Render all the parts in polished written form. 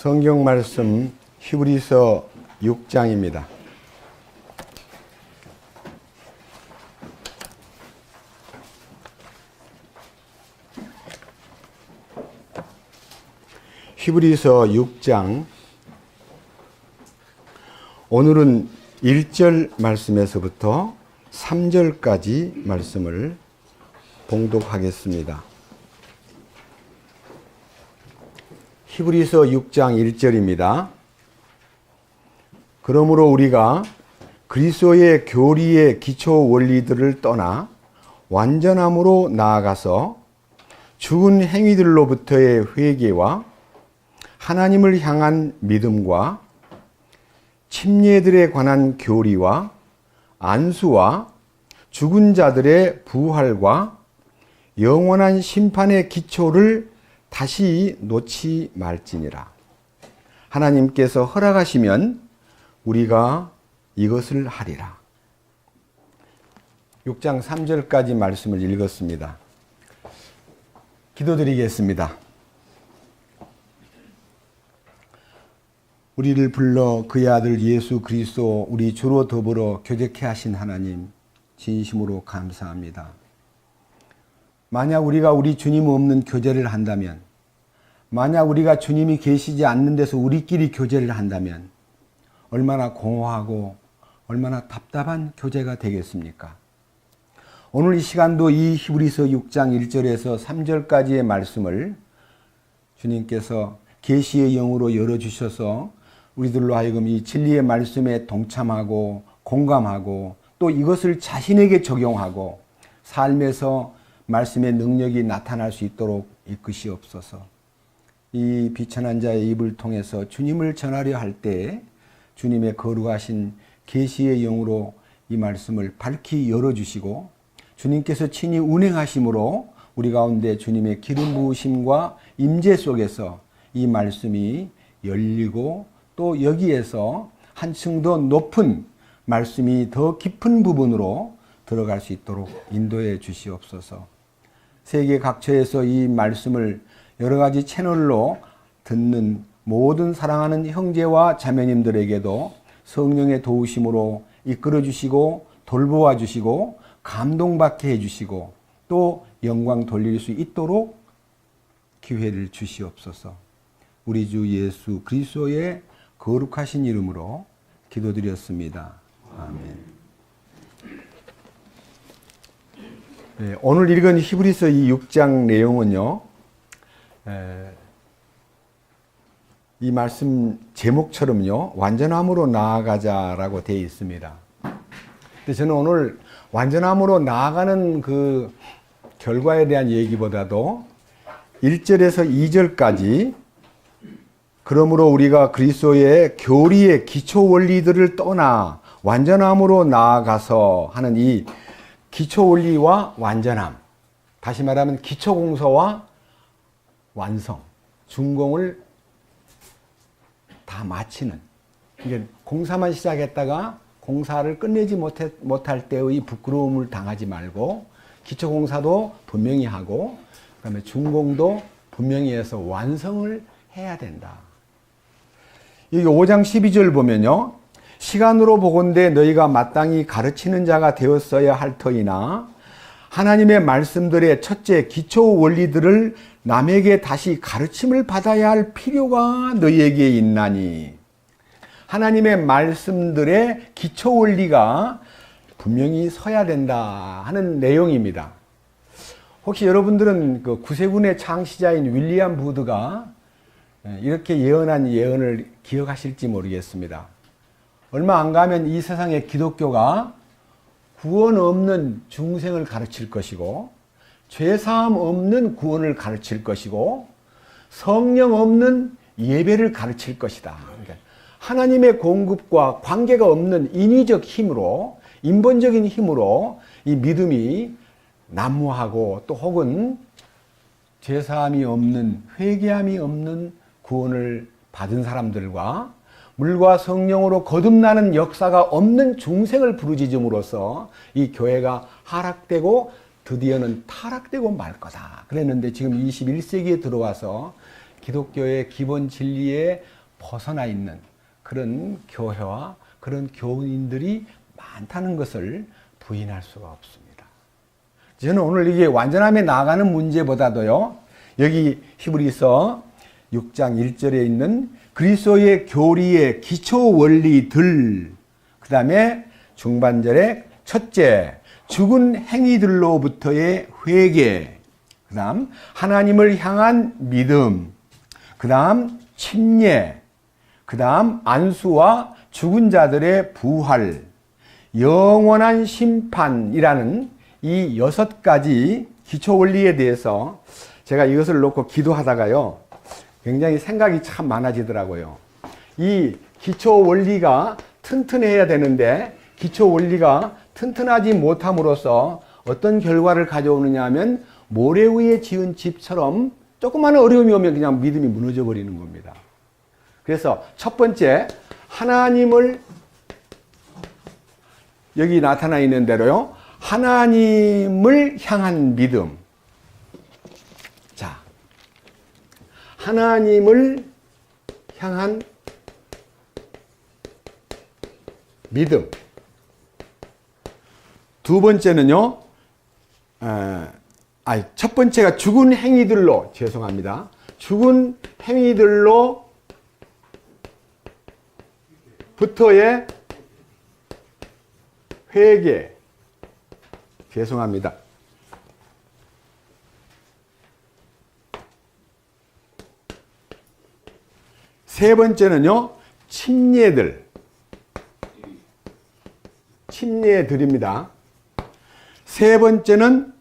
성경 말씀 히브리서 6장입니다. 히브리서 6장 오늘은 1절 말씀에서부터 3절까지 말씀을 봉독하겠습니다. 히브리서 6장 1절입니다. 그러므로 우리가 그리스도의 교리의 기초 원리들을 떠나 완전함으로 나아가서 죽은 행위들로부터의 회개와 하나님을 향한 믿음과 침례들에 관한 교리와 안수와 죽은 자들의 부활과 영원한 심판의 기초를 다시 놓지 말지니라. 하나님께서 허락하시면 우리가 이것을 하리라. 6장 3절까지 말씀을 읽었습니다. 기도드리겠습니다. 우리를 불러 그의 아들 예수 그리스도 우리 주로 더불어 교제케 하신 하나님, 진심으로 감사합니다. 만약 우리가 우리 주님 없는 교제를 한다면, 만약 우리가 주님이 계시지 않는 데서 우리끼리 교제를 한다면 얼마나 공허하고 얼마나 답답한 교제가 되겠습니까? 오늘 이 시간도 이 히브리서 6장 1절에서 3절까지의 말씀을 주님께서 계시의 영으로 열어주셔서 우리들로 하여금 이 진리의 말씀에 동참하고 공감하고 또 이것을 자신에게 적용하고 삶에서 말씀의 능력이 나타날 수 있도록 이끄시옵소서. 이 비천한 자의 입을 통해서 주님을 전하려 할 때 주님의 거룩하신 계시의 영으로 이 말씀을 밝히 열어주시고 주님께서 친히 운행하심으로 우리 가운데 주님의 기름 부으심과 임재 속에서 이 말씀이 열리고 또 여기에서 한층 더 높은 말씀이 더 깊은 부분으로 들어갈 수 있도록 인도해 주시옵소서. 세계 각처에서 이 말씀을 여러 가지 채널로 듣는 모든 사랑하는 형제와 자매님들에게도 성령의 도우심으로 이끌어 주시고 돌보아 주시고 감동받게 해 주시고 또 영광 돌릴 수 있도록 기회를 주시옵소서. 우리 주 예수 그리스도의 거룩하신 이름으로 기도드렸습니다. 아멘. 네, 오늘 읽은 히브리서 이 6장 내용은요, 이 말씀 제목처럼요, 완전함으로 나아가자라고 되어 있습니다. 근데 저는 오늘 완전함으로 나아가는 그 결과에 대한 얘기보다도 1절에서 2절까지 그러므로 우리가 그리스도의 교리의 기초 원리들을 떠나 완전함으로 나아가서 하는 이 기초 원리와 완전함, 다시 말하면 기초 공서와 완성, 준공을 다 마치는, 이게 공사만 시작했다가 공사를 끝내지 못할 때의 부끄러움을 당하지 말고 기초 공사도 분명히 하고 그다음에 준공도 분명히 해서 완성을 해야 된다. 여기 5장 12절 보면요, 시간으로 보건대 너희가 마땅히 가르치는 자가 되었어야 할 터이나 하나님의 말씀들의 첫째 기초 원리들을 남에게 다시 가르침을 받아야 할 필요가 너희에게 있나니. 하나님의 말씀들의 기초 원리가 분명히 서야 된다 하는 내용입니다. 혹시 여러분들은 그 구세군의 창시자인 윌리엄 부드가 이렇게 예언한 예언을 기억하실지 모르겠습니다. 얼마 안 가면 이 세상의 기독교가 구원 없는 중생을 가르칠 것이고 죄사함 없는 구원을 가르칠 것이고 성령 없는 예배를 가르칠 것이다. 그러니까 하나님의 공급과 관계가 없는 인위적 힘으로, 인본적인 힘으로 이 믿음이 난무하고 또 혹은 죄사함이 없는, 회개함이 없는 구원을 받은 사람들과 물과 성령으로 거듭나는 역사가 없는 중생을 부르짖음으로써 이 교회가 하락되고 드디어는 타락되고 말 거다. 그랬는데 지금 21세기에 들어와서 기독교의 기본 진리에 벗어나 있는 그런 교회와 그런 교인들이 많다는 것을 부인할 수가 없습니다. 저는 오늘 이게 완전함에 나아가는 문제보다도요, 여기 히브리서 6장 1절에 있는 그리스도의 교리의 기초 원리들, 그 다음에 중반절에 첫째, 죽은 행위들로부터의 회개, 그 다음 하나님을 향한 믿음, 그 다음 침례, 그 다음 안수와 죽은 자들의 부활, 영원한 심판이라는 이 6가지 기초 원리에 대해서 제가 이것을 놓고 기도하다가요, 굉장히 생각이 참 많아지더라고요. 이 기초 원리가 튼튼해야 되는데 기초 원리가 튼튼하지 못함으로써 어떤 결과를 가져오느냐 하면 모래 위에 지은 집처럼 조그마한 어려움이 오면 그냥 믿음이 무너져 버리는 겁니다. 그래서 첫 번째, 하나님을, 여기 나타나 있는 대로요, 하나님을 향한 믿음. 자, 하나님을 향한 믿음. 두 번째는요, 첫 번째가 죽은 행위들로, 죄송합니다. 죽은 행위들로 부터의 회개. 죄송합니다. 세 번째는요, 침례들입니다. 세 번째는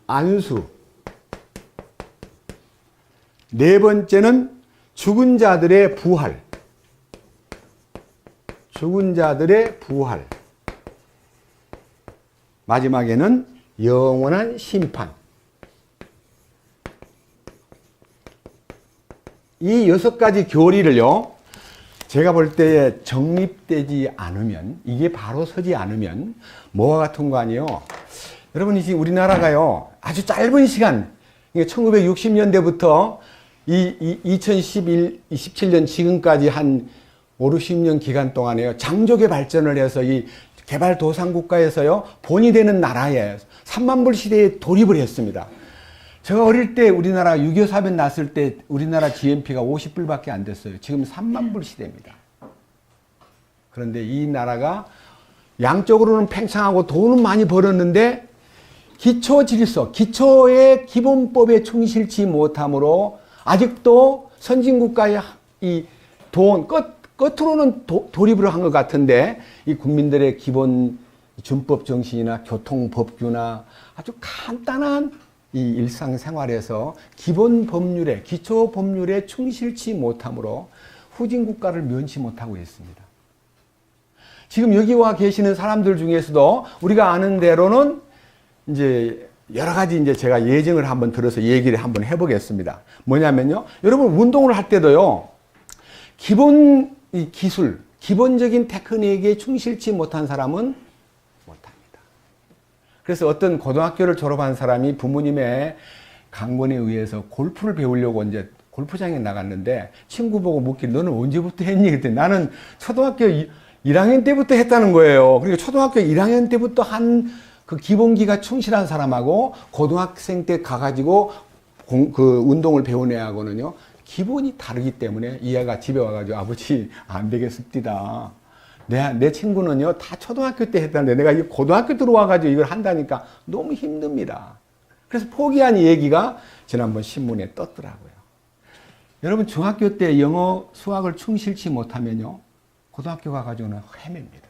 안수. 네 번째는 죽은 자들의 부활. 죽은 자들의 부활. 마지막에는 영원한 심판. 이 6가지 교리를요, 제가 볼 때에 정립되지 않으면, 이게 바로 서지 않으면 뭐와 같은 거 아니에요? 여러분, 이 우리나라가요, 아주 짧은 시간, 1960년대부터 2017년 지금까지 한 5, 60년 기간 동안에요, 장족의 발전을 해서 이 개발도상국가에서요, 본이 되는 나라에 3만 불 시대에 돌입을 했습니다. 제가 어릴 때 우리나라 6.25 사변 났을 때 우리나라 GNP가 50불밖에 안 됐어요. 지금 3만 불 시대입니다. 그런데 이 나라가 양적으로는 팽창하고 돈은 많이 벌었는데 기초 질서, 기초의 기본법에 충실치 못함으로 아직도 선진국가의 이 돈, 끝으로는 돌입을 한 것 같은데 이 국민들의 기본 준법 정신이나 교통법규나 아주 간단한 이 일상생활에서 기본 법률에, 기초 법률에 충실치 못함으로 후진국가를 면치 못하고 있습니다. 지금 여기 와 계시는 사람들 중에서도 우리가 아는 대로는 이제 여러 가지 이제 제가 예증을 한번 들어서 얘기를 한번 해보겠습니다. 뭐냐면요, 여러분 운동을 할 때도요, 기본 기술, 기본적인 테크닉에 충실치 못한 사람은 못합니다. 그래서 어떤 고등학교를 졸업한 사람이 부모님의 강권에 의해서 골프를 배우려고 이제 골프장에 나갔는데 친구 보고 묻길, 너는 언제부터 했니? 그랬더니 나는 초등학교 1학년 때부터 했다는 거예요. 그러니까 초등학교 1학년 때부터 한 그 기본기가 충실한 사람하고 고등학생 때 가가지고 그 운동을 배운 애하고는요, 기본이 다르기 때문에 이 애가 집에 와가지고 아버지 안 되겠습니다. 내 친구는요 다 초등학교 때 했다는데 내가 이 고등학교 들어와가지고 이걸 한다니까 너무 힘듭니다. 그래서 포기한 얘기가 지난번 신문에 떴더라고요. 여러분, 중학교 때 영어 수학을 충실치 못하면요 고등학교 가가지고는 헤맵니다.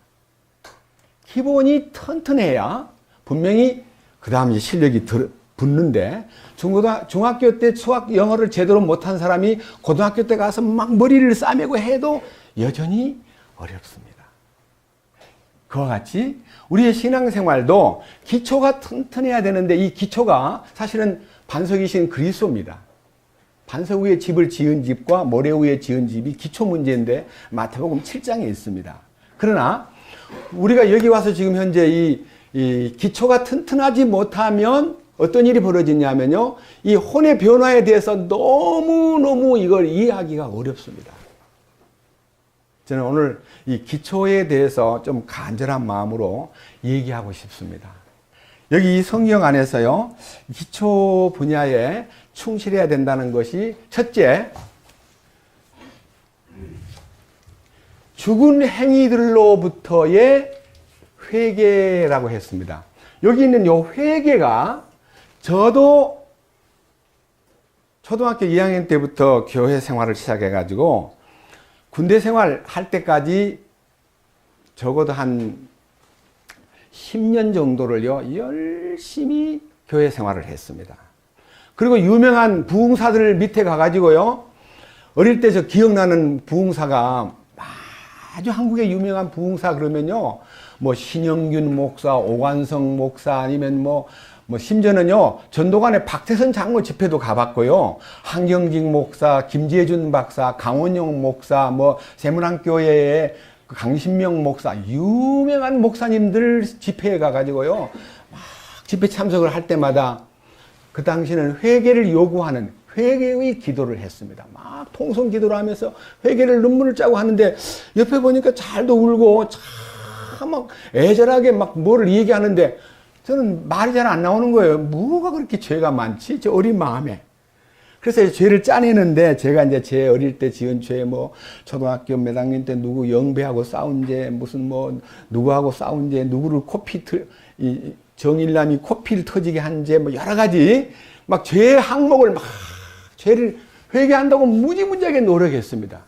기본이 튼튼해야 분명히 그 다음 이제 실력이 붙는데, 중학교 때 수학 영어를 제대로 못한 사람이 고등학교 때 가서 막 머리를 싸매고 해도 여전히 어렵습니다. 그와 같이 우리의 신앙생활도 기초가 튼튼해야 되는데 이 기초가 사실은 반석이신 그리스도입니다. 반석 위에 집을 지은 집과 모래 위에 지은 집이 기초 문제인데 마태복음 7장에 있습니다. 그러나 우리가 여기 와서 지금 현재 이 기초가 튼튼하지 못하면 어떤 일이 벌어지냐면요, 이 혼의 변화에 대해서 너무너무 이걸 이해하기가 어렵습니다. 저는 오늘 이 기초에 대해서 좀 간절한 마음으로 얘기하고 싶습니다. 여기 이 성경 안에서요, 기초 분야에 충실해야 된다는 것이 첫째, 죽은 행위들로부터의 회개라고 했습니다. 여기 있는 이 회개가 저도 초등학교 2학년 때부터 교회 생활을 시작해가지고 군대 생활 할 때까지 적어도 한 10년 정도를요, 열심히 교회 생활을 했습니다. 그리고 유명한 부흥사들 밑에 가가지고요, 어릴 때 저 기억나는 부흥사가 아주 한국의 유명한 부흥사 그러면요, 뭐 신영균 목사, 오관성 목사, 아니면 뭐 심지어는요, 전도관의 박태선 장로 집회도 가봤고요, 한경직 목사, 김재준 박사, 강원영 목사, 뭐 세문안교회의 강신명 목사, 유명한 목사님들 집회에 가가지고요, 막 집회 참석을 할 때마다 그 당시는 회개를 요구하는 회개의 기도를 했습니다. 막 통성 기도를 하면서 회개를 눈물을 짜고 하는데, 옆에 보니까 잘도 울고 참 막 애절하게 막 뭐를 얘기하는데 저는 말이 잘 안 나오는 거예요. 뭐가 그렇게 죄가 많지? 저 어린 마음에. 그래서 죄를 짜내는데, 제가 이제 제 어릴 때 지은 죄, 뭐 초등학교 몇 학년 때 누구 영배하고 싸운 죄, 무슨 뭐 누구하고 싸운 죄, 누구를 정일남이 코피를 터지게 한 죄, 뭐 여러 가지 막 죄 항목을 막 죄를 회개한다고 무지무지하게 노력했습니다.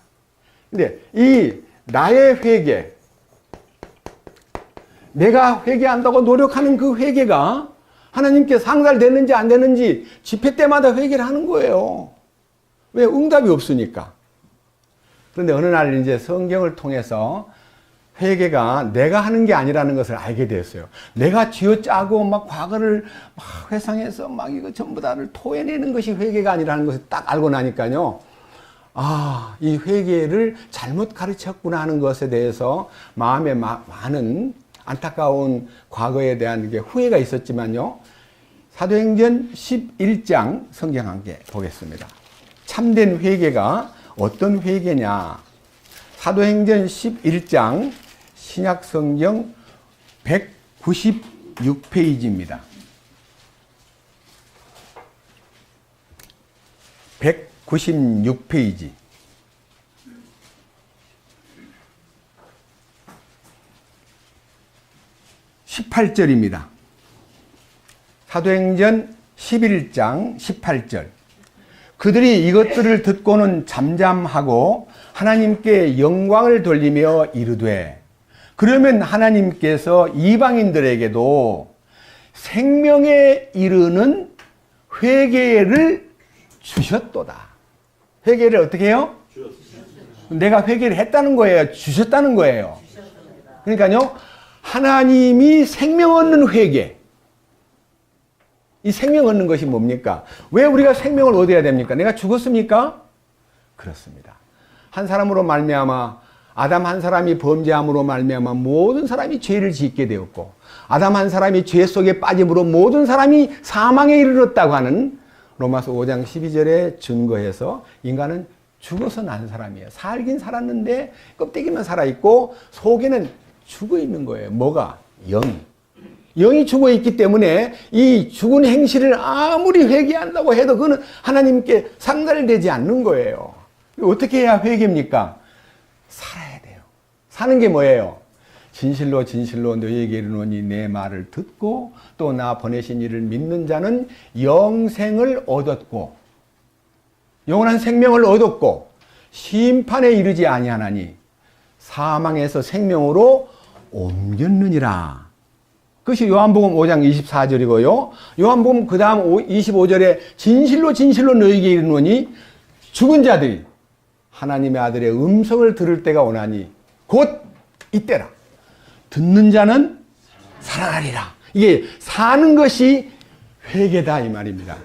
근데 이 나의 회개, 내가 회개한다고 노력하는 그 회개가 하나님께 상달되는지 안 되는지 집회 때마다 회개를 하는 거예요. 왜? 응답이 없으니까. 그런데 어느 날 이제 성경을 통해서 회개가 내가 하는 게 아니라는 것을 알게 되었어요. 내가 쥐어짜고 막 과거를 막 회상해서 막 이거 전부 다를 토해내는 것이 회개가 아니라는 것을 딱 알고 나니까요, 아, 이 회개를 잘못 가르쳤구나 하는 것에 대해서 마음에 많은 안타까운 과거에 대한 게 후회가 있었지만요, 사도행전 11장 성경 한 개 보겠습니다. 참된 회개가 어떤 회개냐? 사도행전 11장 신약 성경 196페이지입니다. 196페이지. 18절입니다. 사도행전 11장 18절. 그들이 이것들을 듣고는 잠잠하고 하나님께 영광을 돌리며 이르되, 그러면 하나님께서 이방인들에게도 생명에 이르는 회개를 주셨도다. 회개를 어떻게 해요? 내가 회개를 했다는 거예요? 주셨다는 거예요? 그러니까요, 하나님이 생명 얻는 회개. 이 생명 얻는 것이 뭡니까? 왜 우리가 생명을 얻어야 됩니까? 내가 죽었습니까? 그렇습니다. 한 사람으로 말미암아, 아담 한 사람이 범죄함으로 말미암아 모든 사람이 죄를 짓게 되었고, 아담 한 사람이 죄 속에 빠짐으로 모든 사람이 사망에 이르렀다고 하는 로마서 5장 12절에 증거해서 인간은 죽어서 난 사람이에요. 살긴 살았는데 껍데기만 살아있고 속에는 죽어 있는 거예요. 뭐가? 영이 죽어 있기 때문에 이 죽은 행실을 아무리 회개한다고 해도 그거는 하나님께 상달되지 않는 거예요. 어떻게 해야 회개입니까? 살아야 돼요. 사는 게 뭐예요? 진실로 진실로 너희에게 이르노니 내 말을 듣고 또 나 보내신 이를 믿는 자는 영생을 얻었고 영원한 생명을 얻었고 심판에 이르지 아니하나니 사망에서 생명으로 옮겼느니라. 그것이 요한복음 5장 24절이고요. 요한복음 그 다음 25절에 진실로 진실로 너희에게 이르노니 죽은 자들이 하나님의 아들의 음성을 들을 때가 오나니 곧 이때라. 듣는 자는 살아나리라. 이게 사는 것이 회개다 이 말입니다.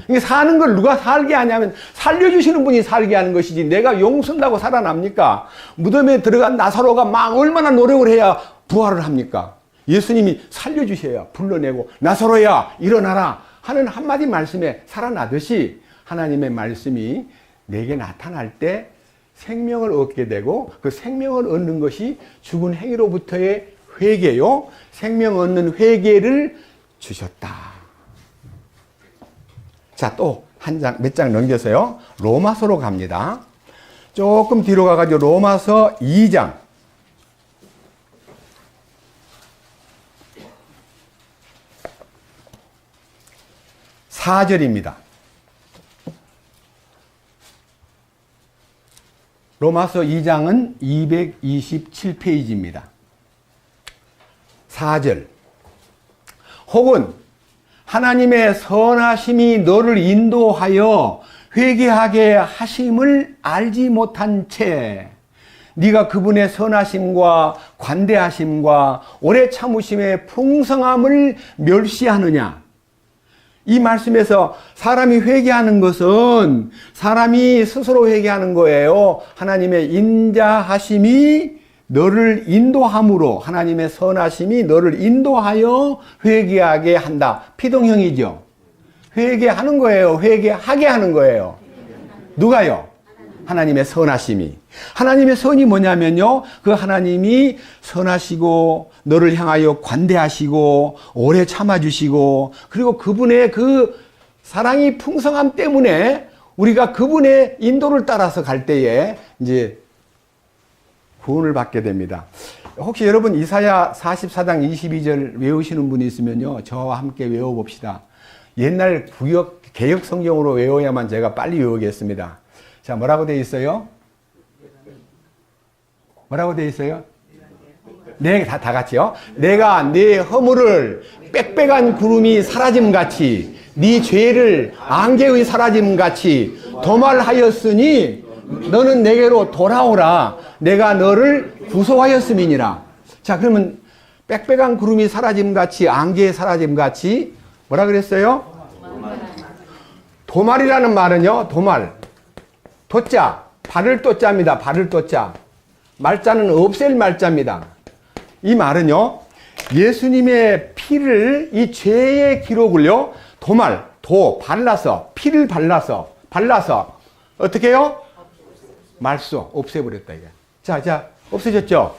이게 사는 걸 누가 살게 하냐면 살려주시는 분이 살게 하는 것이지 내가 용선다고 살아납니까? 무덤에 들어간 나사로가 막 얼마나 노력을 해야 부활을 합니까? 예수님이 살려주셔야 불러내고 나사로야 일어나라 하는 한마디 말씀에 살아나듯이 하나님의 말씀이 내게 나타날 때 생명을 얻게 되고 그 생명을 얻는 것이 죽은 행위로부터의 회개요. 생명 얻는 회개를 주셨다. 자, 또 한 장, 몇 장 넘겨서요. 로마서로 갑니다. 조금 뒤로 가가지고 로마서 2장. 4절입니다. 로마서 2장은 227페이지입니다. 4절. 혹은 하나님의 선하심이 너를 인도하여 회개하게 하심을 알지 못한 채 네가 그분의 선하심과 관대하심과 오래 참으심의 풍성함을 멸시하느냐. 이 말씀에서 사람이 회개하는 것은 사람이 스스로 회개하는 거예요. 하나님의 인자하심이 너를 인도함으로 하나님의 선하심이 너를 인도하여 회개하게 한다. 피동형이죠. 회개하는 거예요. 회개하게 하는 거예요. 누가요? 하나님의 선하심이. 하나님의 선이 뭐냐면요. 그 하나님이 선하시고 너를 향하여 관대하시고 오래 참아주시고 그리고 그분의 그 사랑이 풍성함 때문에 우리가 그분의 인도를 따라서 갈 때에 이제 구원을 받게 됩니다. 혹시 여러분 이사야 44장 22절 외우시는 분이 있으면요. 저와 함께 외워봅시다. 옛날 개역 성경으로 외워야만 제가 빨리 외우겠습니다. 자, 뭐라고 되어 있어요? 뭐라고 되어 있어요? 네, 다 같이요. 내가 네 허물을 빽빽한 구름이 사라짐같이 네 죄를 안개의 사라짐같이 도말하였으니 너는 내게로 돌아오라. 내가 너를 구속하였음이니라. 자, 그러면 빽빽한 구름이 사라짐같이 안개의 사라짐같이 뭐라 그랬어요? 도말이라는 말은요. 도말. 도자. 발을 도자입니다. 발을 도자. 말자는 없앨 말자입니다. 이 말은요. 예수님의 피를 이 죄의 기록을요. 도말. 발라서 피를 발라서 어떻게 해요? 말소 없애버렸다 이게. 자 없어졌죠.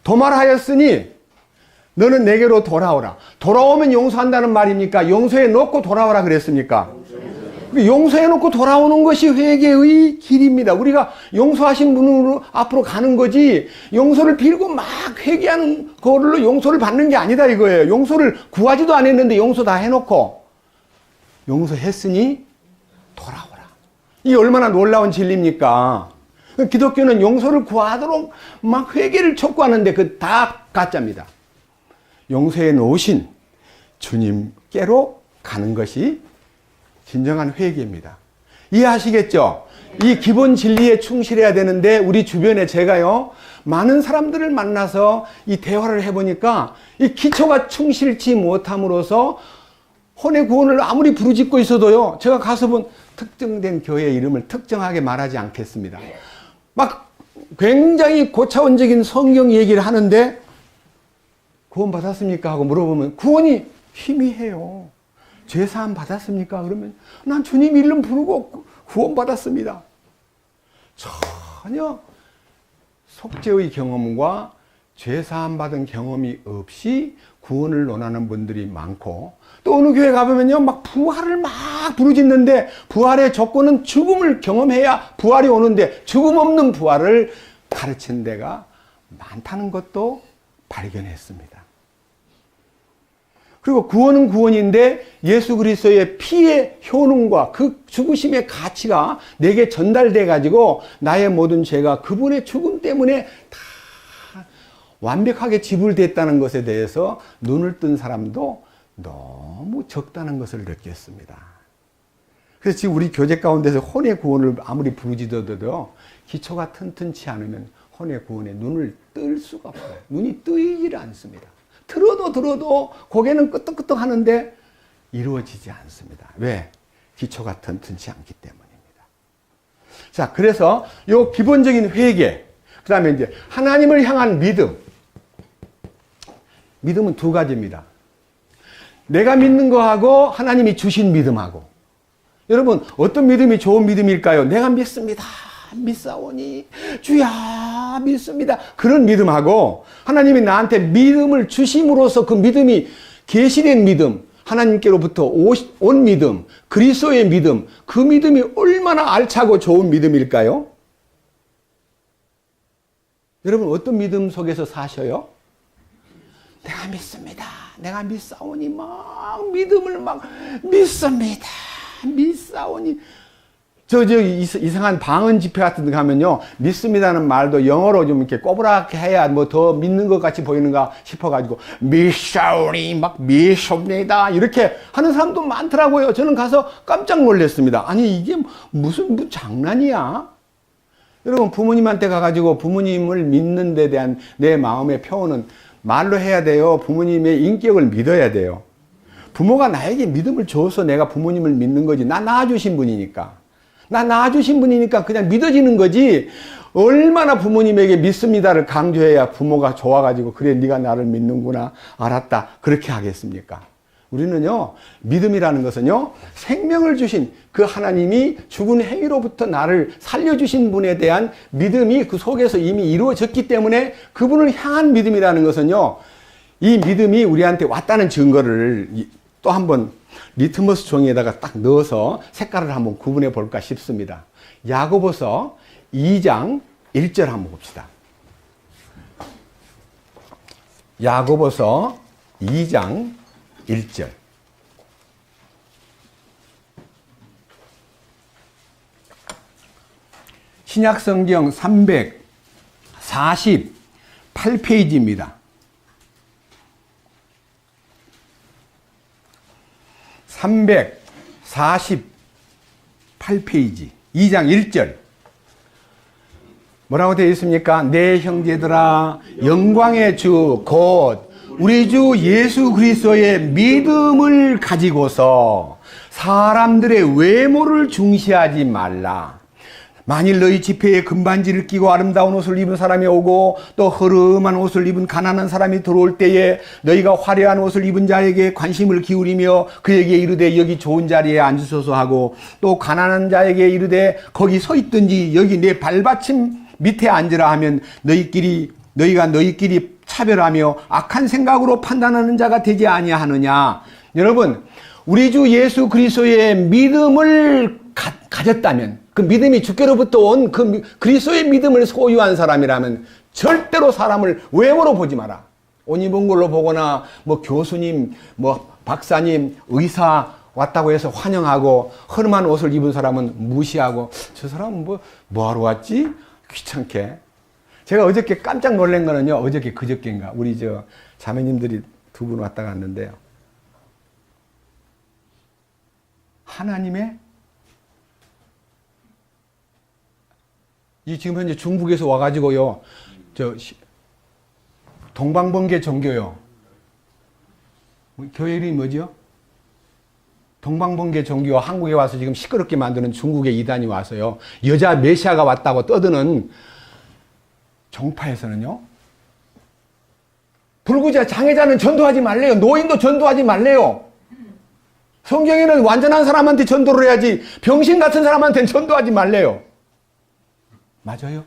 도말하였으니 너는 내게로 돌아오라. 돌아오면 용서한다는 말입니까? 용서해 놓고 돌아오라 그랬습니까? 용서해 놓고 돌아오는 것이 회개의 길입니다. 우리가 용서하신 분으로 앞으로 가는 거지 용서를 빌고 막 회개하는 걸로 용서를 받는 게 아니다 이거예요. 용서를 구하지도 않았는데 용서 다 해놓고 용서했으니 돌아오라. 이 얼마나 놀라운 진리입니까? 기독교는 용서를 구하도록 막 회개를 촉구하는데 그 다 가짜입니다. 용서해 놓으신 주님께로 가는 것이 진정한 회개입니다. 이해하시겠죠? 이 기본 진리에 충실해야 되는데 우리 주변에 제가요 많은 사람들을 만나서 이 대화를 해보니까 이 기초가 충실치 못함으로써 혼의 구원을 아무리 부르짖고 있어도요 제가 가서 본 특정된 교회 이름을 특정하게 말하지 않겠습니다. 막 굉장히 고차원적인 성경 얘기를 하는데 구원 받았습니까? 하고 물어보면 구원이 희미해요. 죄사함 받았습니까? 그러면 난 주님 이름 부르고 구원 받았습니다. 전혀 속죄의 경험과 죄사함 받은 경험이 없이 구원을 논하는 분들이 많고 또 어느 교회 가보면요 막 부활을 막 부르짖는데 부활의 조건은 죽음을 경험해야 부활이 오는데 죽음 없는 부활을 가르치는 데가 많다는 것도 발견했습니다. 그리고 구원은 구원인데 예수 그리스도의 피의 효능과 그 죽으심의 가치가 내게 전달돼 가지고 나의 모든 죄가 그분의 죽음 때문에 다 완벽하게 지불됐다는 것에 대해서 눈을 뜬 사람도 너무 적다는 것을 느꼈습니다. 그래서 지금 우리 교제 가운데서 혼의 구원을 아무리 부르짖어도 기초가 튼튼치 않으면 혼의 구원에 눈을 뜰 수가 없어요. 눈이 뜨이질 않습니다. 들어도 고개는 끄덕끄덕 하는데 이루어지지 않습니다. 왜? 기초가 튼튼치 않기 때문입니다. 자, 그래서 요 기본적인 회개, 그 다음에 이제 하나님을 향한 믿음. 믿음은 두 가지입니다. 내가 믿는 거하고 하나님이 주신 믿음하고. 여러분, 어떤 믿음이 좋은 믿음일까요? 내가 믿습니다. 믿사오니 주야 믿습니다. 그런 믿음하고 하나님이 나한테 믿음을 주심으로써 그 믿음이 계시된 믿음, 하나님께로부터 온 믿음, 그리스도의 믿음, 그 믿음이 얼마나 알차고 좋은 믿음일까요? 여러분, 어떤 믿음 속에서 사셔요? 내가 믿습니다. 내가 믿사오니 막 믿음을 막 믿습니다. 믿사오니. 이상한 방언 집회 같은 데 가면요, 믿습니다는 말도 영어로 좀 이렇게 꼬부랗게 해야 뭐 더 믿는 것 같이 보이는가 싶어가지고, 믿사오니 막 믿습니다. 이렇게 하는 사람도 많더라고요. 저는 가서 깜짝 놀랐습니다. 아니, 이게 무슨 장난이야? 여러분, 부모님한테 가가지고 부모님을 믿는 데 대한 내 마음의 표현은 말로 해야 돼요? 부모님의 인격을 믿어야 돼요? 부모가 나에게 믿음을 줘서 내가 부모님을 믿는 거지. 나 낳아주신 분이니까. 나 낳아주신 분이니까 그냥 믿어지는 거지. 얼마나 부모님에게 믿습니다를 강조해야 부모가 좋아가지고 그래 네가 나를 믿는구나 알았다 그렇게 하겠습니까? 우리는요, 믿음이라는 것은요, 생명을 주신 그 하나님이 죽은 행위로부터 나를 살려주신 분에 대한 믿음이 그 속에서 이미 이루어졌기 때문에 그분을 향한 믿음이라는 것은요, 이 믿음이 우리한테 왔다는 증거를 또 한번 리트머스 종이에다가 딱 넣어서 색깔을 한번 구분해 볼까 싶습니다. 야고보서 2장 1절 한번 봅시다. 야고보서 2장 1절. 신약성경 348페이지입니다. 348페이지 2장 1절 뭐라고 되어 있습니까? 내 형제들아 영광의 주 곧 우리 주 예수 그리스도의 믿음을 가지고서 사람들의 외모를 중시하지 말라. 만일 너희 집회에 금반지를 끼고 아름다운 옷을 입은 사람이 오고 또 허름한 옷을 입은 가난한 사람이 들어올 때에 너희가 화려한 옷을 입은 자에게 관심을 기울이며 그에게 이르되 여기 좋은 자리에 앉으소서 하고 또 가난한 자에게 이르되 거기 서 있든지 여기 내 발받침 밑에 앉으라 하면 너희가 너희끼리 차별하며 악한 생각으로 판단하는 자가 되지 아니하느냐. 여러분, 우리 주 예수 그리스도의 믿음을 가졌다면, 그 믿음이 주께로부터 온 그 그리스도의 믿음을 소유한 사람이라면 절대로 사람을 외모로 보지 마라. 옷 입은 걸로 보거나 뭐 교수님, 뭐 박사님, 의사 왔다고 해서 환영하고 허름한 옷을 입은 사람은 무시하고 저 사람은 뭐하러 왔지? 귀찮게. 제가 어저께 깜짝 놀란 거는요, 어저께 그저께인가 우리 자매님들이 두 분 왔다 갔는데요, 하나님의 지금 현재 중국에서 와가지고요, 동방번개 종교요. 교회 이름이 뭐죠? 동방번개 종교가 한국에 와서 지금 시끄럽게 만드는 중국의 이단이 와서요, 여자 메시아가 왔다고 떠드는 종파에서는요, 불구자 장애자는 전도하지 말래요. 노인도 전도하지 말래요. 성경에는 완전한 사람한테 전도를 해야지 병신 같은 사람한테는 전도하지 말래요. 맞아요?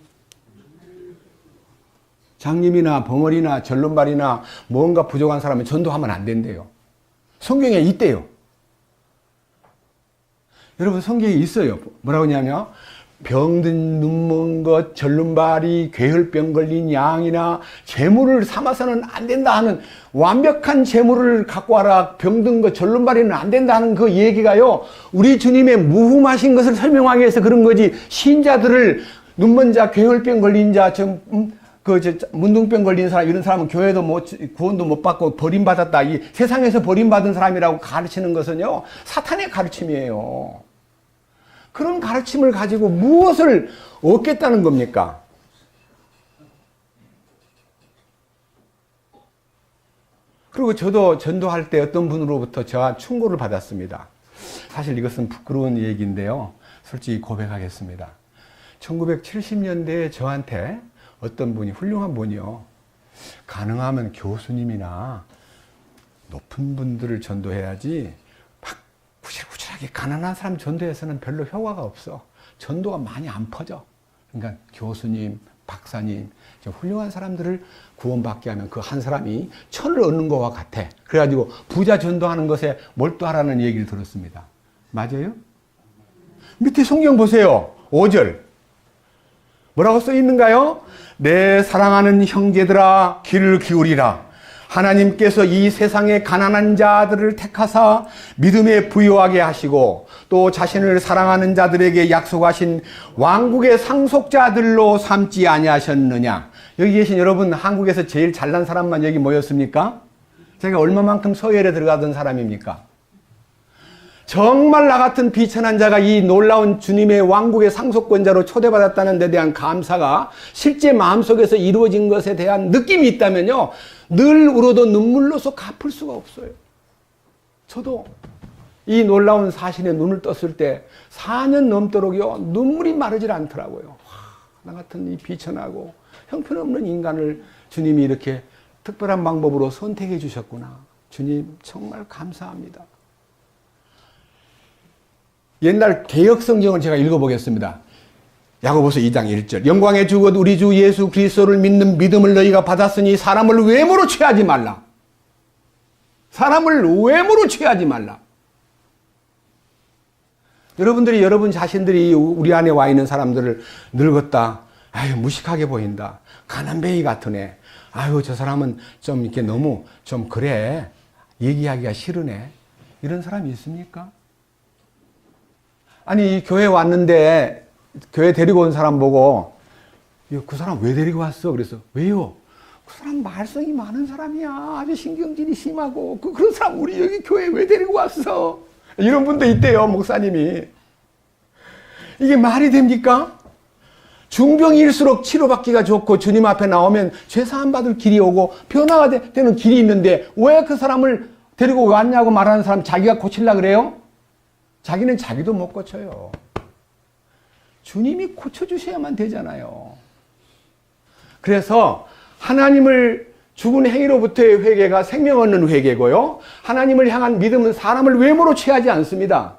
장님이나 벙어리나 절름발이나 뭔가 부족한 사람은 전도하면 안 된대요. 성경에 있대요. 여러분, 성경에 있어요. 뭐라고 하냐면 병든 눈먼 것, 절름발이, 괴혈병 걸린 양이나 재물을 삼아서는 안 된다 하는, 완벽한 재물을 갖고 와라, 병든 것, 절름발이는 안 된다 하는 그 얘기가요, 우리 주님의 무흠하신 것을 설명하기 위해서 그런 거지, 신자들을 눈먼 자, 괴혈병 걸린 자, 문둥병 걸린 사람, 이런 사람은 교회도 구원도 못 받고 버림받았다, 이 세상에서 버림받은 사람이라고 가르치는 것은요, 사탄의 가르침이에요. 그런 가르침을 가지고 무엇을 얻겠다는 겁니까? 그리고 저도 전도할 때 어떤 분으로부터 저와 충고를 받았습니다. 사실 이것은 부끄러운 얘기인데요, 솔직히 고백하겠습니다. 1970년대에 저한테 어떤 분이, 훌륭한 분이요, 가능하면 교수님이나 높은 분들을 전도해야지 막 구질구질하게 가난한 사람 전도해서는 별로 효과가 없어. 전도가 많이 안 퍼져. 그러니까 교수님, 박사님, 훌륭한 사람들을 구원받게 하면 그 한 사람이 천을 얻는 것과 같아. 그래가지고 부자 전도하는 것에 몰두하라는 얘기를 들었습니다. 맞아요? 밑에 성경 보세요. 5절. 뭐라고 써 있는가요? 내 사랑하는 형제들아 귀를 기울이라. 하나님께서 이 세상의 가난한 자들을 택하사 믿음에 부유하게 하시고 또 자신을 사랑하는 자들에게 약속하신 왕국의 상속자들로 삼지 아니하셨느냐. 여기 계신 여러분, 한국에서 제일 잘난 사람만 여기 모였습니까? 제가 얼마만큼 서열에 들어가던 사람입니까? 정말 나 같은 비천한 자가 이 놀라운 주님의 왕국의 상속권자로 초대받았다는 데 대한 감사가 실제 마음속에서 이루어진 것에 대한 느낌이 있다면요, 늘 울어도 눈물로서 갚을 수가 없어요. 저도 이 놀라운 사실에 눈을 떴을 때 4년 넘도록요 눈물이 마르질 않더라고요. 나 같은 이 비천하고 형편없는 인간을 주님이 이렇게 특별한 방법으로 선택해 주셨구나. 주님 정말 감사합니다. 옛날 개역 성경을 제가 읽어보겠습니다. 야고보서 2장 1절. 영광의 주 곧 우리 주 예수 그리스도를 믿는 믿음을 너희가 받았으니 사람을 외모로 취하지 말라. 사람을 외모로 취하지 말라. 여러분들이 여러분 자신들이 우리 안에 와 있는 사람들을 늙었다. 아유 무식하게 보인다. 가난뱅이 같은 애. 아유 저 사람은 좀 이렇게 너무 좀 그래. 얘기하기가 싫으네. 이런 사람이 있습니까? 아니 교회 왔는데 교회 데리고 온 사람 보고 그 사람 왜 데리고 왔어? 그래서 왜요? 그 사람 말썽이 많은 사람이야. 아주 신경질이 심하고 그런 사람 우리 여기 교회 왜 데리고 왔어? 이런 분도 있대요. 목사님이. 이게 말이 됩니까? 중병일수록 치료받기가 좋고 주님 앞에 나오면 죄사함 받을 길이 오고 변화가 되는 길이 있는데 왜 그 사람을 데리고 왔냐고 말하는 사람 자기가 고치려고 그래요? 자기는 자기도 못 고쳐요. 주님이 고쳐주셔야만 되잖아요. 그래서 하나님을 죽은 행위로부터의 회개가 생명 얻는 회개고요. 하나님을 향한 믿음은 사람을 외모로 취하지 않습니다.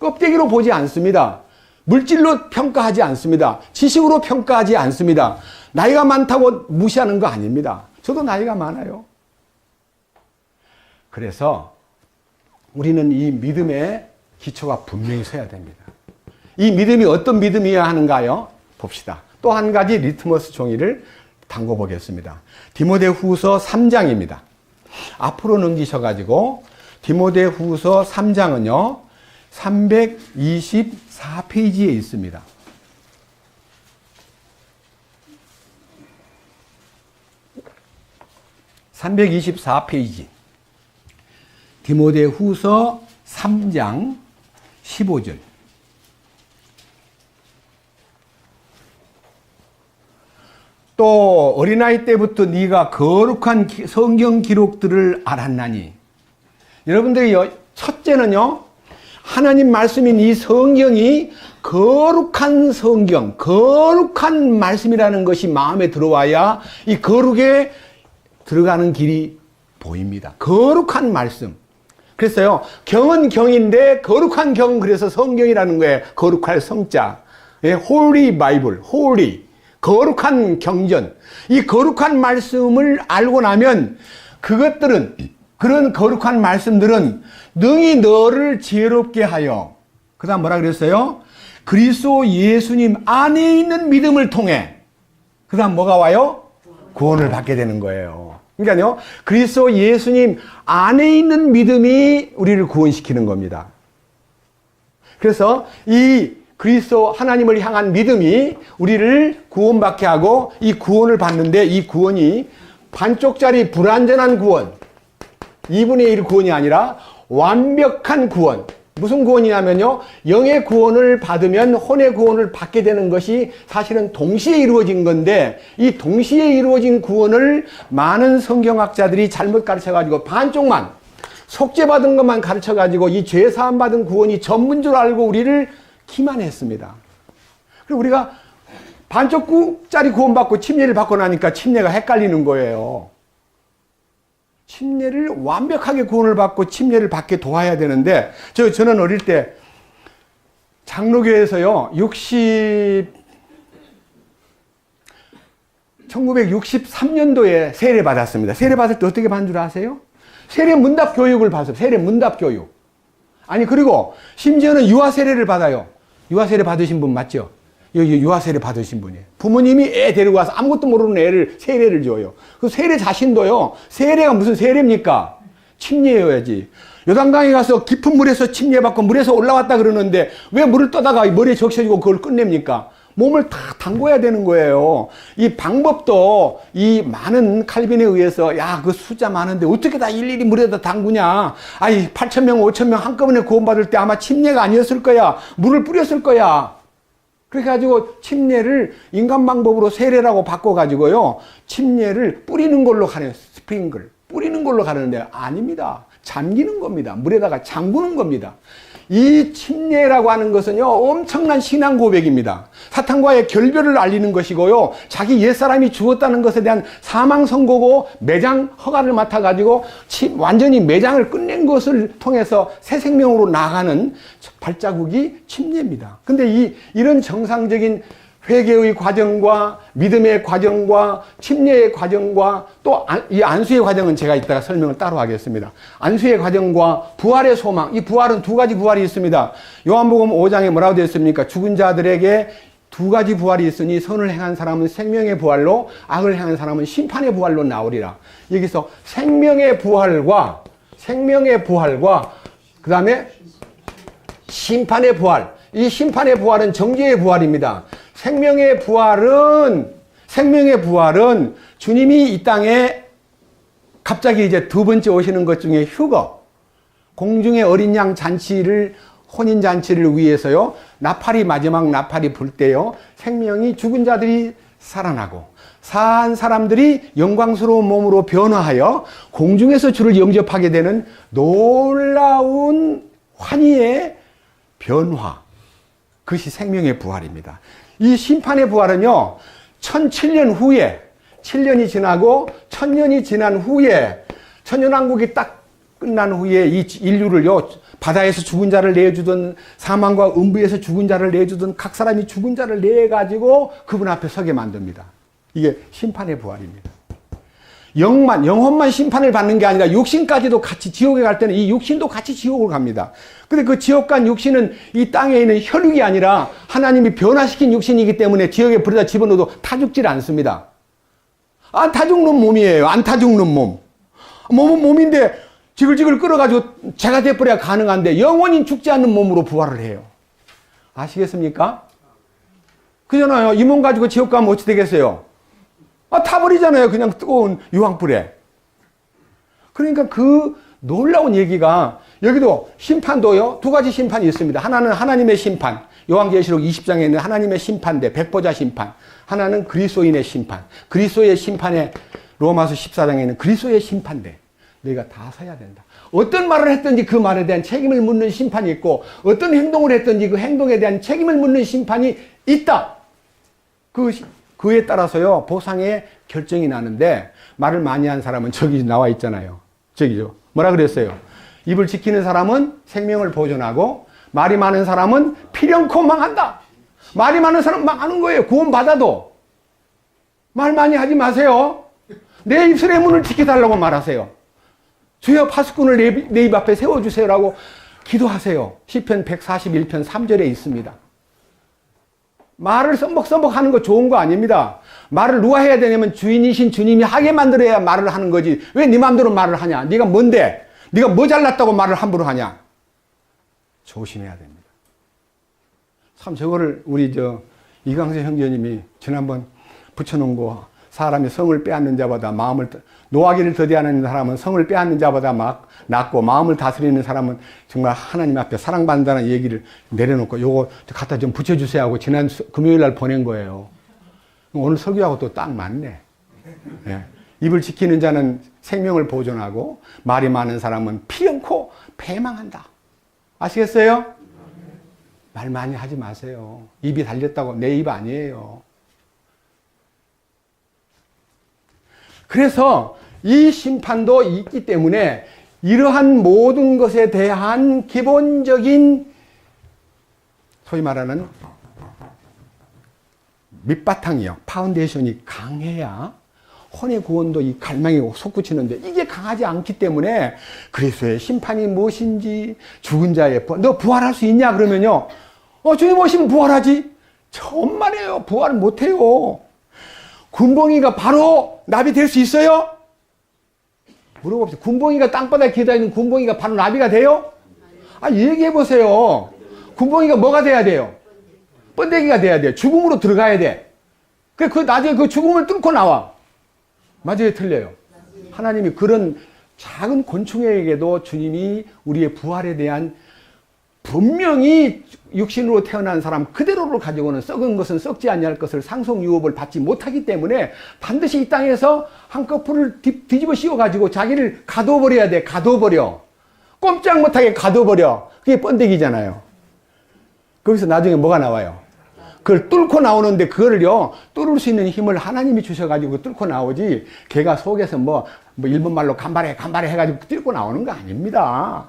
껍데기로 보지 않습니다. 물질로 평가하지 않습니다. 지식으로 평가하지 않습니다. 나이가 많다고 무시하는 거 아닙니다. 저도 나이가 많아요. 그래서 우리는 이 믿음의 기초가 분명히 서야 됩니다. 이 믿음이 어떤 믿음이어야 하는가요? 봅시다. 또 한 가지 리트머스 종이를 담궈 보겠습니다. 디모데후서 3장입니다. 앞으로 넘기셔가지고 디모데후서 3장은요 324페이지에 있습니다. (324페이지) 디모데후서 3장 15절. 또 어린아이 때부터 네가 거룩한 성경 기록들을 알았나니. 여러분들이 첫째는요 하나님 말씀인 이 성경이 거룩한 성경, 거룩한 말씀이라는 것이 마음에 들어와야 이 거룩에 들어가는 길이 보입니다. 거룩한 말씀. 그래서요 경은 경인데 거룩한 경, 그래서 성경이라는 거예요. 거룩할 성자. Holy Bible, Holy. 거룩한 경전. 이 거룩한 말씀을 알고 나면 그것들은, 그런 거룩한 말씀들은 능히 너를 지혜롭게 하여, 그 다음 뭐라 그랬어요? 그리스도 예수님 안에 있는 믿음을 통해, 그 다음 뭐가 와요? 구원을 받게 되는 거예요. 그러니까요 그리스도 예수님 안에 있는 믿음이 우리를 구원시키는 겁니다. 그래서 이 그리스도 하나님을 향한 믿음이 우리를 구원받게 하고, 이 구원을 받는데 이 구원이 반쪽짜리 불완전한 구원, 2분의 1 구원이 아니라 완벽한 구원. 무슨 구원이냐면요 영의 구원을 받으면 혼의 구원을 받게 되는 것이 사실은 동시에 이루어진 건데, 이 동시에 이루어진 구원을 많은 성경학자들이 잘못 가르쳐가지고 반쪽만, 속죄받은 것만 가르쳐가지고 이 죄사함 받은 구원이 전부인 줄 알고 우리를 기만했습니다. 그리고 우리가 반쪽짜리 구원받고 침례를 받고 나니까 침례가 헷갈리는 거예요. 침례를 완벽하게 구원을 받고 침례를 받게 도와야 되는데, 저는 어릴 때 장로교에서요, 1963년도에 세례 받았습니다. 세례 받을 때 어떻게 받은 줄 아세요? 세례 문답 교육을 받았어요. 세례 문답 교육. 아니, 그리고 심지어는 유아 세례를 받아요. 유아 세례 받으신 분 맞죠? 여기 유아 세례 받으신 분이에요. 부모님이 애 데리고 와서 아무것도 모르는 애를 세례를 줘요. 그 세례 자신도요, 세례가 무슨 세례입니까? 침례여야지. 요단강에 가서 깊은 물에서 침례받고 물에서 올라왔다 그러는데 왜 물을 떠다가 머리에 적셔지고 그걸 끝냅니까? 몸을 다 담궈야 되는 거예요. 이 방법도 이 많은 칼빈에 의해서, 야, 그 숫자 많은데 어떻게 다 일일이 물에다 담그냐? 아니, 8,000명, 5,000명 한꺼번에 구원받을 때 아마 침례가 아니었을 거야. 물을 뿌렸을 거야. 그래가지고 침례를 인간 방법으로 세례라고 바꿔가지고요, 침례를 뿌리는 걸로 가는, 스프링글, 뿌리는 걸로 가는데 아닙니다. 잠기는 겁니다. 물에다가 잠그는 겁니다. 이 침례라고 하는 것은요, 엄청난 신앙 고백입니다. 사탄과의 결별을 알리는 것이고요, 자기 옛사람이 죽었다는 것에 대한 사망 선고고, 매장 허가를 맡아가지고 완전히 매장을 끝낸 것을 통해서 새 생명으로 나가는 발자국이 침례입니다. 근데 이런 정상적인 회개의 과정과 믿음의 과정과 침례의 과정과 또 이 안수의 과정은 제가 이따가 설명을 따로 하겠습니다. 안수의 과정과 부활의 소망, 이 부활은 두 가지 부활이 있습니다. 요한복음 5장에 뭐라고 되어 있습니까? 죽은 자들에게 두 가지 부활이 있으니 선을 행한 사람은 생명의 부활로, 악을 행한 사람은 심판의 부활로 나오리라. 여기서 생명의 부활과 그 다음에 심판의 부활, 이 심판의 부활은 정죄의 부활입니다. 생명의 부활은 주님이 이 땅에 갑자기 이제 두 번째 오시는 것 중에 휴거, 공중의 어린 양 잔치를, 혼인 잔치를 위해서요, 마지막 나팔이 불 때요, 생명이 죽은 자들이 살아나고 산 사람들이 영광스러운 몸으로 변화하여 공중에서 주를 영접하게 되는 놀라운 환희의 변화, 그것이 생명의 부활입니다. 이 심판의 부활은요, 1007년 후에, 7년이 지나고 1000년이 지난 후에, 천년왕국이 딱 끝난 후에 이 인류를요, 바다에서 죽은 자를 내주던, 사망과 음부에서 죽은 자를 내주던 각 사람이 죽은 자를 내가지고 그분 앞에 서게 만듭니다. 이게 심판의 부활입니다. 영혼만 심판을 받는 게 아니라 육신까지도 같이, 지옥에 갈 때는 이 육신도 같이 지옥을 갑니다. 근데 그 지옥 간 육신은 이 땅에 있는 혈육이 아니라 하나님이 변화시킨 육신이기 때문에 지옥에 불에다 집어넣어도 타 죽질 않습니다. 안 타 죽는 몸이에요. 안 타 죽는 몸. 몸은 몸인데 지글지글 끓어가지고 제가 돼버려야 가능한데 영원히 죽지 않는 몸으로 부활을 해요. 아시겠습니까? 그잖아요. 이 몸 가지고 지옥 가면 어찌 되겠어요? 타버리잖아요. 그냥 뜨거운 유황불에. 그러니까 그 놀라운 얘기가, 여기도 심판도요, 두 가지 심판이 있습니다. 하나는 하나님의 심판, 요한계시록 20장에 있는 하나님의 심판대, 백보자 심판. 하나는 그리스도인의 심판. 그리스도의 심판에 로마서 14장에 있는 그리스도의 심판대. 너희가 다 서야 된다. 어떤 말을 했든지 그 말에 대한 책임을 묻는 심판이 있고, 어떤 행동을 했든지 그 행동에 대한 책임을 묻는 심판이 있다. 그에 따라서요, 보상의 결정이 나는데, 말을 많이 한 사람은 저기 나와 있잖아요. 저기죠. 뭐라 그랬어요? 입을 지키는 사람은 생명을 보존하고, 말이 많은 사람은 필연코 망한다. 말이 많은 사람은 망하는 거예요. 구원 받아도. 말 많이 하지 마세요. 내 입술의 문을 지켜달라고 말하세요. 주여 파수꾼을 내 입 앞에 세워주세요라고 기도하세요. 시편 141편 3절에 있습니다. 말을 썸벅썸벅 하는 거 좋은 거 아닙니다. 말을 누가 해야 되냐면 주인이신 주님이 하게 만들어야 말을 하는 거지. 왜 네 마음대로 말을 하냐? 네가 뭔데? 네가 뭐 잘났다고 말을 함부로 하냐? 조심해야 됩니다. 참 저거를 우리 이강세 형제님이 지난번 붙여놓은 거, 사람이 성을 빼앗는 자보다 노하기를 더디하는 사람은 성을 빼앗는 자보다 막 낫고, 마음을 다스리는 사람은 정말 하나님 앞에 사랑받는다는 얘기를 내려놓고, 요거 갖다 좀 붙여주세요 하고 지난 금요일 날 보낸 거예요. 오늘 설교하고 또 딱 맞네. 네. 입을 지키는 자는 생명을 보존하고, 말이 많은 사람은 필연코 패망한다. 아시겠어요? 말 많이 하지 마세요. 입이 달렸다고 내 입 아니에요. 그래서 이 심판도 있기 때문에 이러한 모든 것에 대한 기본적인 소위 말하는 밑바탕이요, 파운데이션이 강해야 혼의 구원도 이 갈망이 솟구치는데, 이게 강하지 않기 때문에 그리스도의 심판이 무엇인지, 죽은 자의 너 부활할 수 있냐 그러면요, 주님 오시면 부활하지. 천만에요, 부활 못해요. 군봉이가 바로 나비 될 수 있어요? 물어봅시다. 군봉이가 땅바닥에 기다리는 군봉이가 바로 나비가 돼요? 얘기해보세요. 군봉이가 뭐가 돼야 돼요? 번데기가 돼야 돼요. 죽음으로 들어가야 돼. 그 나중에 그 죽음을 뚫고 나와. 맞아요, 틀려요? 하나님이 그런 작은 곤충에게도 주님이 우리의 부활에 대한, 분명히 육신으로 태어난 사람 그대로를 가지고는 썩은 것은 썩지 아니할 것을 상속 유업을 받지 못하기 때문에 반드시 이 땅에서 한꺼풀을 뒤집어 씌워가지고 자기를 가둬버려야 돼. 가둬버려. 꼼짝 못하게 가둬버려. 그게 번데기잖아요. 거기서 나중에 뭐가 나와요? 그걸 뚫고 나오는데, 그거를요, 뚫을 수 있는 힘을 하나님이 주셔가지고 뚫고 나오지, 걔가 속에서 일본말로 간발해 해가지고 뚫고 나오는 거 아닙니다.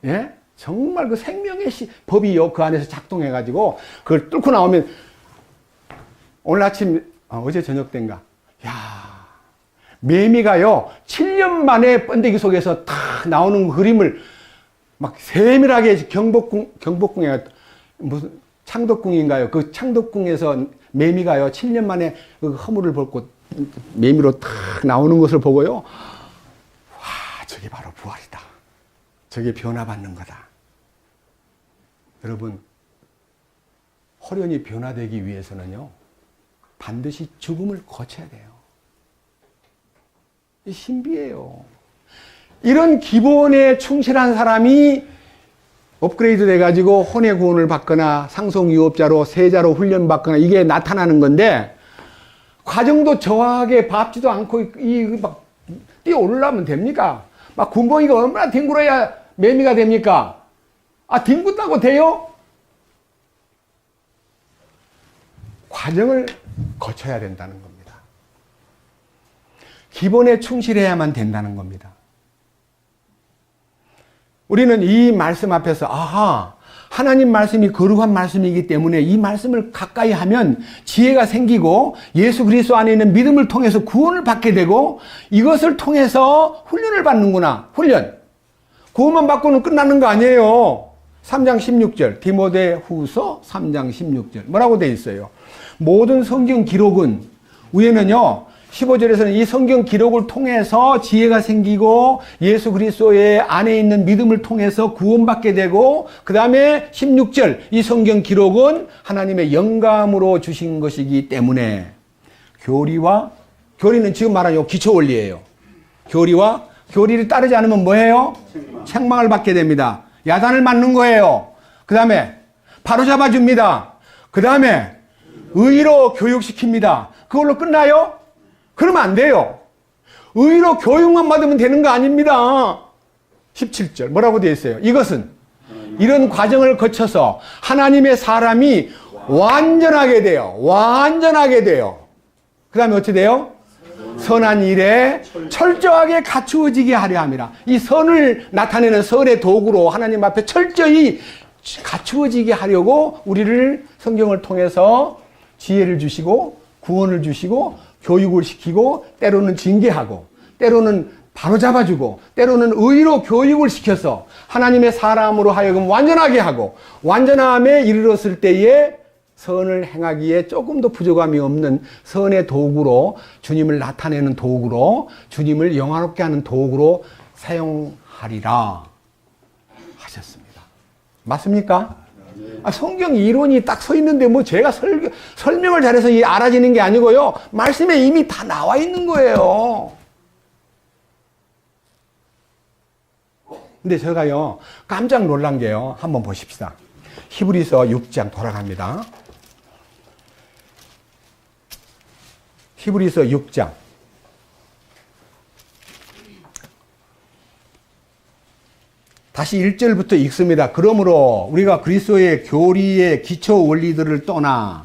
예? 정말 그 생명의 법이요, 그 안에서 작동해가지고, 그걸 뚫고 나오면, 오늘 아침, 어제 저녁 때인가, 매미가요, 7년 만에 번데기 속에서 탁 나오는 그림을 막 세밀하게 경복궁에, 무슨, 창덕궁인가요? 그 창덕궁에서 매미가요, 7년 만에 그 허물을 벗고 매미로 탁 나오는 것을 보고요, 와, 저게 바로 부활이다. 저게 변화받는 거다. 여러분, 호련히 변화되기 위해서는요, 반드시 죽음을 거쳐야 돼요. 이 신비예요. 이런 기본에 충실한 사람이 업그레이드 돼가지고 혼의 구원을 받거나 상속유업자로 세자로 훈련받거나 이게 나타나는 건데, 과정도 저하게 밟지도 않고 막 뛰어오르려면 됩니까? 막 군봉이가 얼마나 뒹굴어야 매미가 됩니까? 뒹굴다고 돼요? 과정을 거쳐야 된다는 겁니다. 기본에 충실해야만 된다는 겁니다. 우리는 이 말씀 앞에서, 하나님 말씀이 거룩한 말씀이기 때문에 이 말씀을 가까이 하면 지혜가 생기고 예수 그리스도 안에 있는 믿음을 통해서 구원을 받게 되고, 이것을 통해서 훈련을 받는구나. 훈련. 구원만 받고는 끝나는 거 아니에요. 3장 16절, 디모데 후서 3장 16절. 뭐라고 되어 있어요? 모든 성경 기록은, 위에는요, 15절에서는 이 성경 기록을 통해서 지혜가 생기고 예수 그리스도의 안에 있는 믿음을 통해서 구원받게 되고, 그 다음에 16절, 이 성경 기록은 하나님의 영감으로 주신 것이기 때문에 교리는 지금 말하는 기초 원리예요. 교리를 따르지 않으면 뭐예요? 책망을 받게 됩니다. 야단을 맞는 거예요. 그 다음에 바로잡아 줍니다. 그 다음에 의로 교육시킵니다. 그걸로 끝나요? 그러면 안 돼요. 의로 교육만 받으면 되는 거 아닙니다. 17절 뭐라고 되어 있어요? 이것은 이런 과정을 거쳐서 하나님의 사람이 완전하게 돼요. 그 다음에 어떻게 돼요? 선한 일에 철저하게 갖추어지게 하려 함이라. 이 선을 나타내는 선의 도구로 하나님 앞에 철저히 갖추어지게 하려고 우리를 성경을 통해서 지혜를 주시고 구원을 주시고 교육을 시키고, 때로는 징계하고, 때로는 바로잡아주고, 때로는 의로 교육을 시켜서 하나님의 사람으로 하여금 완전하게 하고, 완전함에 이르렀을 때에 선을 행하기에 조금도 부족함이 없는 선의 도구로, 주님을 나타내는 도구로, 주님을 영화롭게 하는 도구로 사용하리라 하셨습니다. 맞습니까? 성경 이론이 딱 서 있는데 제가 설명을 잘해서 알아지는 게 아니고요, 말씀에 이미 다 나와 있는 거예요. 근데 제가요, 깜짝 놀란 게요, 한번 보십시다. 히브리서 6장 돌아갑니다. 히브리서 6장. 다시 1절부터 읽습니다. 그러므로 우리가 그리스도의 교리의 기초 원리들을 떠나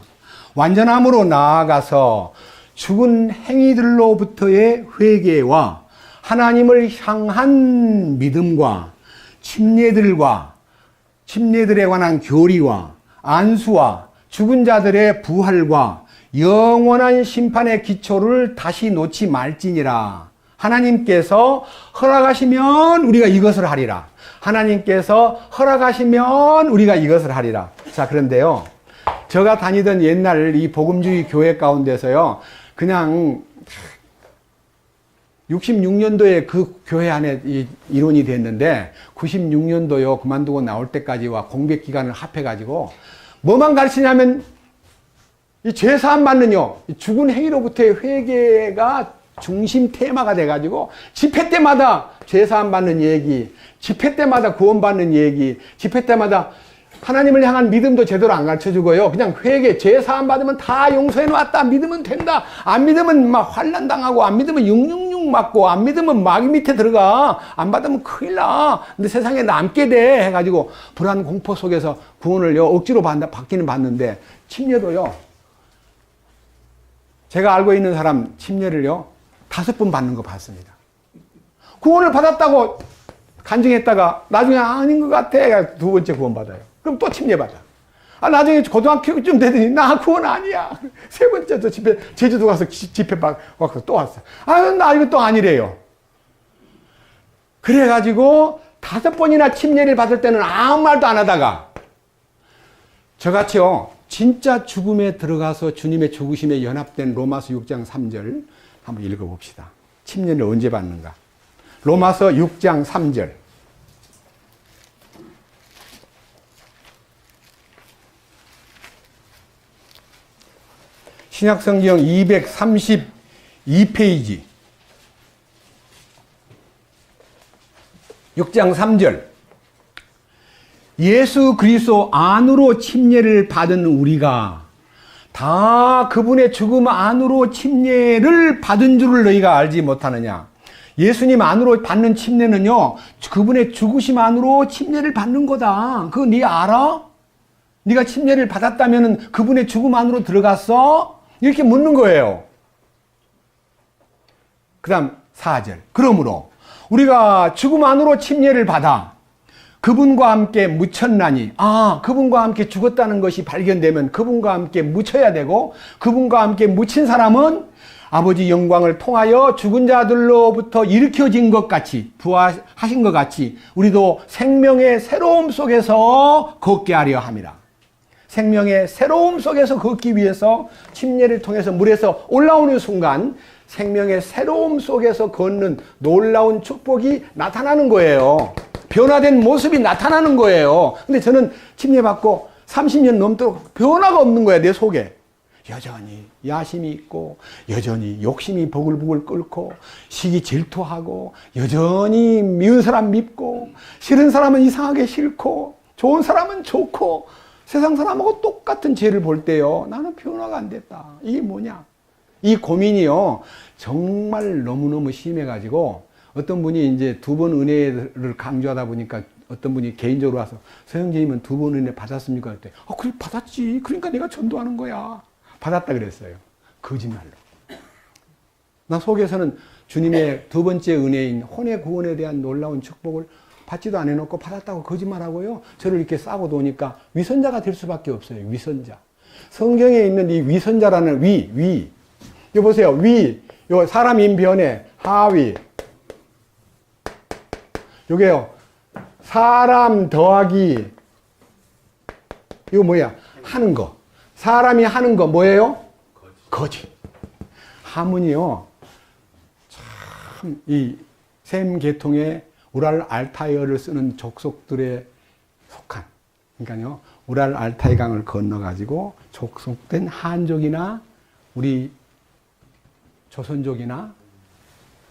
완전함으로 나아가서 죽은 행위들로부터의 회개와 하나님을 향한 믿음과 침례들에 관한 교리와 안수와 죽은 자들의 부활과 영원한 심판의 기초를 다시 놓지 말지니라. 하나님께서 허락하시면 우리가 이것을 하리라. 하나님께서 허락하시면 우리가 이것을 하리라. 자, 그런데요, 제가 다니던 옛날 이 복음주의 교회 가운데서요, 그냥 66년도에 그 교회 안에 이론이 됐는데 96년도요 그만두고 나올 때까지와 공백 기간을 합해가지고 뭐만 가르치냐면 이 죄사함 받는요 죽은 행위로부터의 회개가 중심 테마가 돼가지고 집회 때마다 죄사함 받는 얘기, 집회 때마다 구원받는 얘기, 집회 때마다 하나님을 향한 믿음도 제대로 안 가르쳐주고요. 그냥 회개, 죄사함 받으면 다 용서해 놨다. 믿으면 된다. 안 믿으면 막 환난 당하고, 안 믿으면 666 맞고, 안 믿으면 마귀 밑에 들어가. 안 받으면 큰일 나. 근데 세상에 남게 돼. 해가지고 불안 공포 속에서 구원을요 억지로 받기는 받는데, 침례도요. 제가 알고 있는 사람 침례를요 5번 받는 거 봤습니다. 구원을 받았다고 간증했다가 나중에 아닌 것 같아. 두 번째 구원 받아요. 그럼 또 침례받아. 나중에 고등학교쯤 되더니 나 구원 아니야. 세 번째 또 집회, 제주도 가서 집회 받고 또 왔어. 나 이거 또 아니래요. 그래가지고 5번이나 침례를 받을 때는 아무 말도 안 하다가 저같이요 진짜 죽음에 들어가서 주님의 죽으심에 연합된 로마서 6장 3절 한번 읽어봅시다. 침례를 언제 받는가? 로마서 6장 3절. 신약성경 232페이지 6장 3절. 예수 그리스도 안으로 침례를 받은 우리가 다 그분의 죽음 안으로 침례를 받은 줄을 너희가 알지 못하느냐. 예수님 안으로 받는 침례는요 그분의 죽으심 안으로 침례를 받는 거다. 그거 네 알아? 네가 침례를 받았다면 그분의 죽음 안으로 들어갔어? 이렇게 묻는 거예요. 그 다음 4절. 그러므로 우리가 죽음 안으로 침례를 받아 그분과 함께 묻혔나니, 그분과 함께 죽었다는 것이 발견되면 그분과 함께 묻혀야 되고, 그분과 함께 묻힌 사람은 아버지 영광을 통하여 죽은 자들로부터 일으켜진 것 같이, 부활하신 것 같이 우리도 생명의 새로움 속에서 걷게 하려 함이라. 생명의 새로움 속에서 걷기 위해서 침례를 통해서 물에서 올라오는 순간 생명의 새로움 속에서 걷는 놀라운 축복이 나타나는 거예요. 변화된 모습이 나타나는 거예요. 근데 저는 침례 받고 30년 넘도록 변화가 없는 거예요. 내 속에. 여전히 야심이 있고, 여전히 욕심이 보글보글 끓고, 시기 질투하고, 여전히 미운 사람 밉고, 싫은 사람은 이상하게 싫고, 좋은 사람은 좋고, 세상 사람하고 똑같은 죄를 볼 때요, 나는 변화가 안 됐다. 이게 뭐냐? 이 고민이요, 정말 너무너무 심해가지고, 어떤 분이 이제 2번 은혜를 강조하다 보니까 어떤 분이 개인적으로 와서 서영재님은 2번 은혜 받았습니까? 그랬더니 그래 받았지. 그러니까 내가 전도하는 거야. 받았다 그랬어요. 거짓말로. 나 속에서는 주님의 2번째 은혜인 혼의 구원에 대한 놀라운 축복을 받지도 안 해놓고 받았다고 거짓말하고요. 저를 이렇게 싸고 도니까 위선자가 될 수밖에 없어요. 위선자. 성경에 있는 이 위선자라는 위. 이거 보세요. 요 사람 인변에 하위. 요게요. 사람 더하기. 이거 뭐야? 하는 거. 사람이 하는 거 뭐예요? 거짓. 하문이요. 참, 이 셈 계통의 우랄 알타이어를 쓰는 족속들에 속한. 그러니까요. 우랄 알타이 강을 건너가지고 족속된 한족이나 우리 조선족이나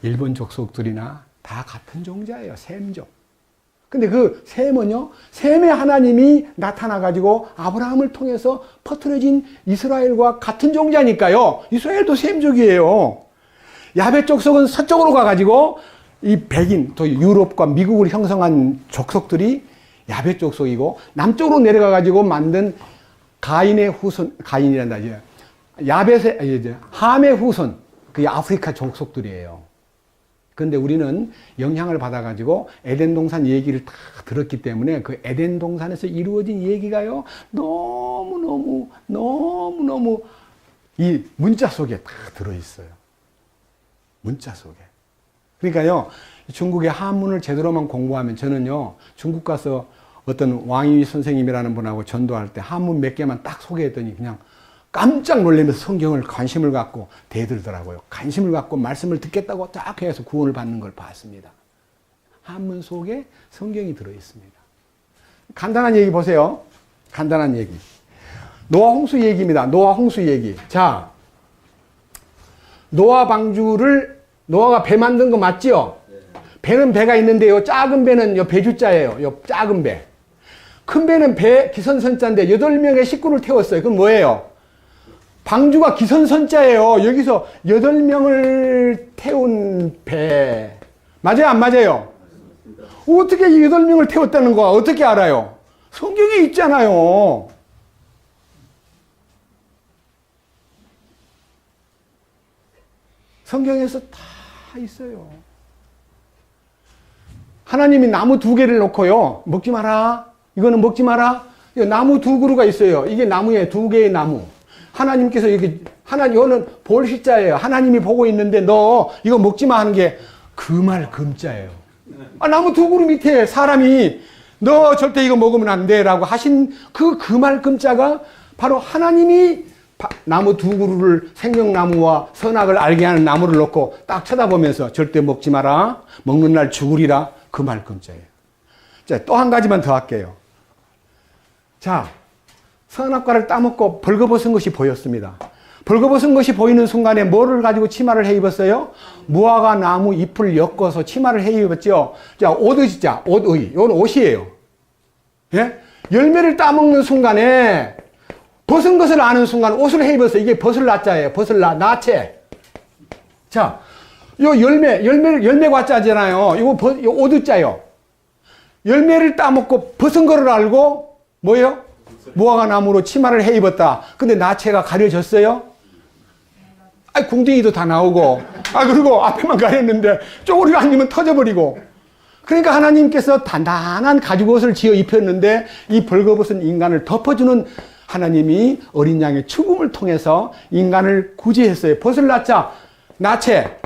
일본 족속들이나 다 같은 종자예요. 셈족. 근데 그 셈은요, 셈의 하나님이 나타나가지고 아브라함을 통해서 퍼뜨려진 이스라엘과 같은 종자니까요. 이스라엘도 셈족이에요. 야벳 족속은 서쪽으로 가가지고 이 백인, 또 유럽과 미국을 형성한 족속들이 야벳 족속이고, 남쪽으로 내려가가지고 만든 가인의 후손, 가인이란다. 함의 후손, 그게 아프리카 족속들이에요. 그런데 우리는 영향을 받아가지고 에덴 동산 얘기를 다 들었기 때문에 그 에덴 동산에서 이루어진 얘기가요, 너무너무 이 문자 속에 다 들어있어요. 문자 속에. 그러니까요, 중국의 한문을 제대로만 공부하면 저는요, 중국 가서 어떤 왕이 선생님이라는 분하고 전도할 때 한문 몇 개만 딱 소개했더니 그냥 깜짝 놀라면서 성경을 관심을 갖고 대들더라고요. 관심을 갖고 말씀을 듣겠다고 딱 해서 구원을 받는 걸 봤습니다. 한문 속에 성경이 들어있습니다. 간단한 얘기 보세요. 간단한 얘기. 노아 홍수 얘기입니다. 노아 홍수 얘기. 자, 노아 방주를 노아가 배 만든 거 맞지요? 배는 배가 있는데요. 작은 배는 요 배주자예요. 요 작은 배. 큰 배는 배 기선선자인데 8명의 식구를 태웠어요. 그럼 뭐예요? 방주가 기선선자예요. 여기서 8명을 태운 배. 맞아요? 안 맞아요? 어떻게 8명을 태웠다는 거야? 어떻게 알아요? 성경에 있잖아요. 성경에서 다 있어요. 하나님이 나무 2개를 놓고요. 먹지 마라. 이거는 먹지 마라. 나무 2그루가 있어요. 이게 나무에 2개의 나무. 하나님께서 이거는 볼시자예요. 하나님이 보고 있는데 너 이거 먹지 마 하는 게 그 말 금자예요. 나무 2그루 밑에 사람이 너 절대 이거 먹으면 안 돼 라고 하신 그 말 금자가 바로 하나님이 나무 2그루를 생명나무와 선악을 알게 하는 나무를 놓고 딱 쳐다보면서 절대 먹지 마라. 먹는 날 죽으리라. 그 말 금자예요. 자, 또 한 가지만 더 할게요. 자, 선악과를 따먹고 벌거벗은 것이 보였습니다. 벌거벗은 것이 보이는 순간에 뭐를 가지고 치마를 해 입었어요? 무화과 나무 잎을 엮어서 치마를 해 입었죠. 자, 옷의자, 옷의. 이건 옷이에요. 예? 열매를 따먹는 순간에 벗은 것을 아는 순간 옷을 해 입었어요. 이게 벗을나자예요. 벗을나체. 자, 요 열매 과자잖아요. 이거 옷의자요. 열매를 따먹고 벗은 거를 알고 뭐예요? 무화과 나무로 치마를 해 입었다. 근데 나체가 가려졌어요? 궁둥이도 다 나오고, 그리고 앞에만 가렸는데 쪼그리고 앉으면 터져버리고. 그러니까 하나님께서 단단한 가죽옷을 지어 입혔는데 이 벌거벗은 인간을 덮어주는 하나님이 어린 양의 죽음을 통해서 인간을 구제했어요. 벗을나자, 나체.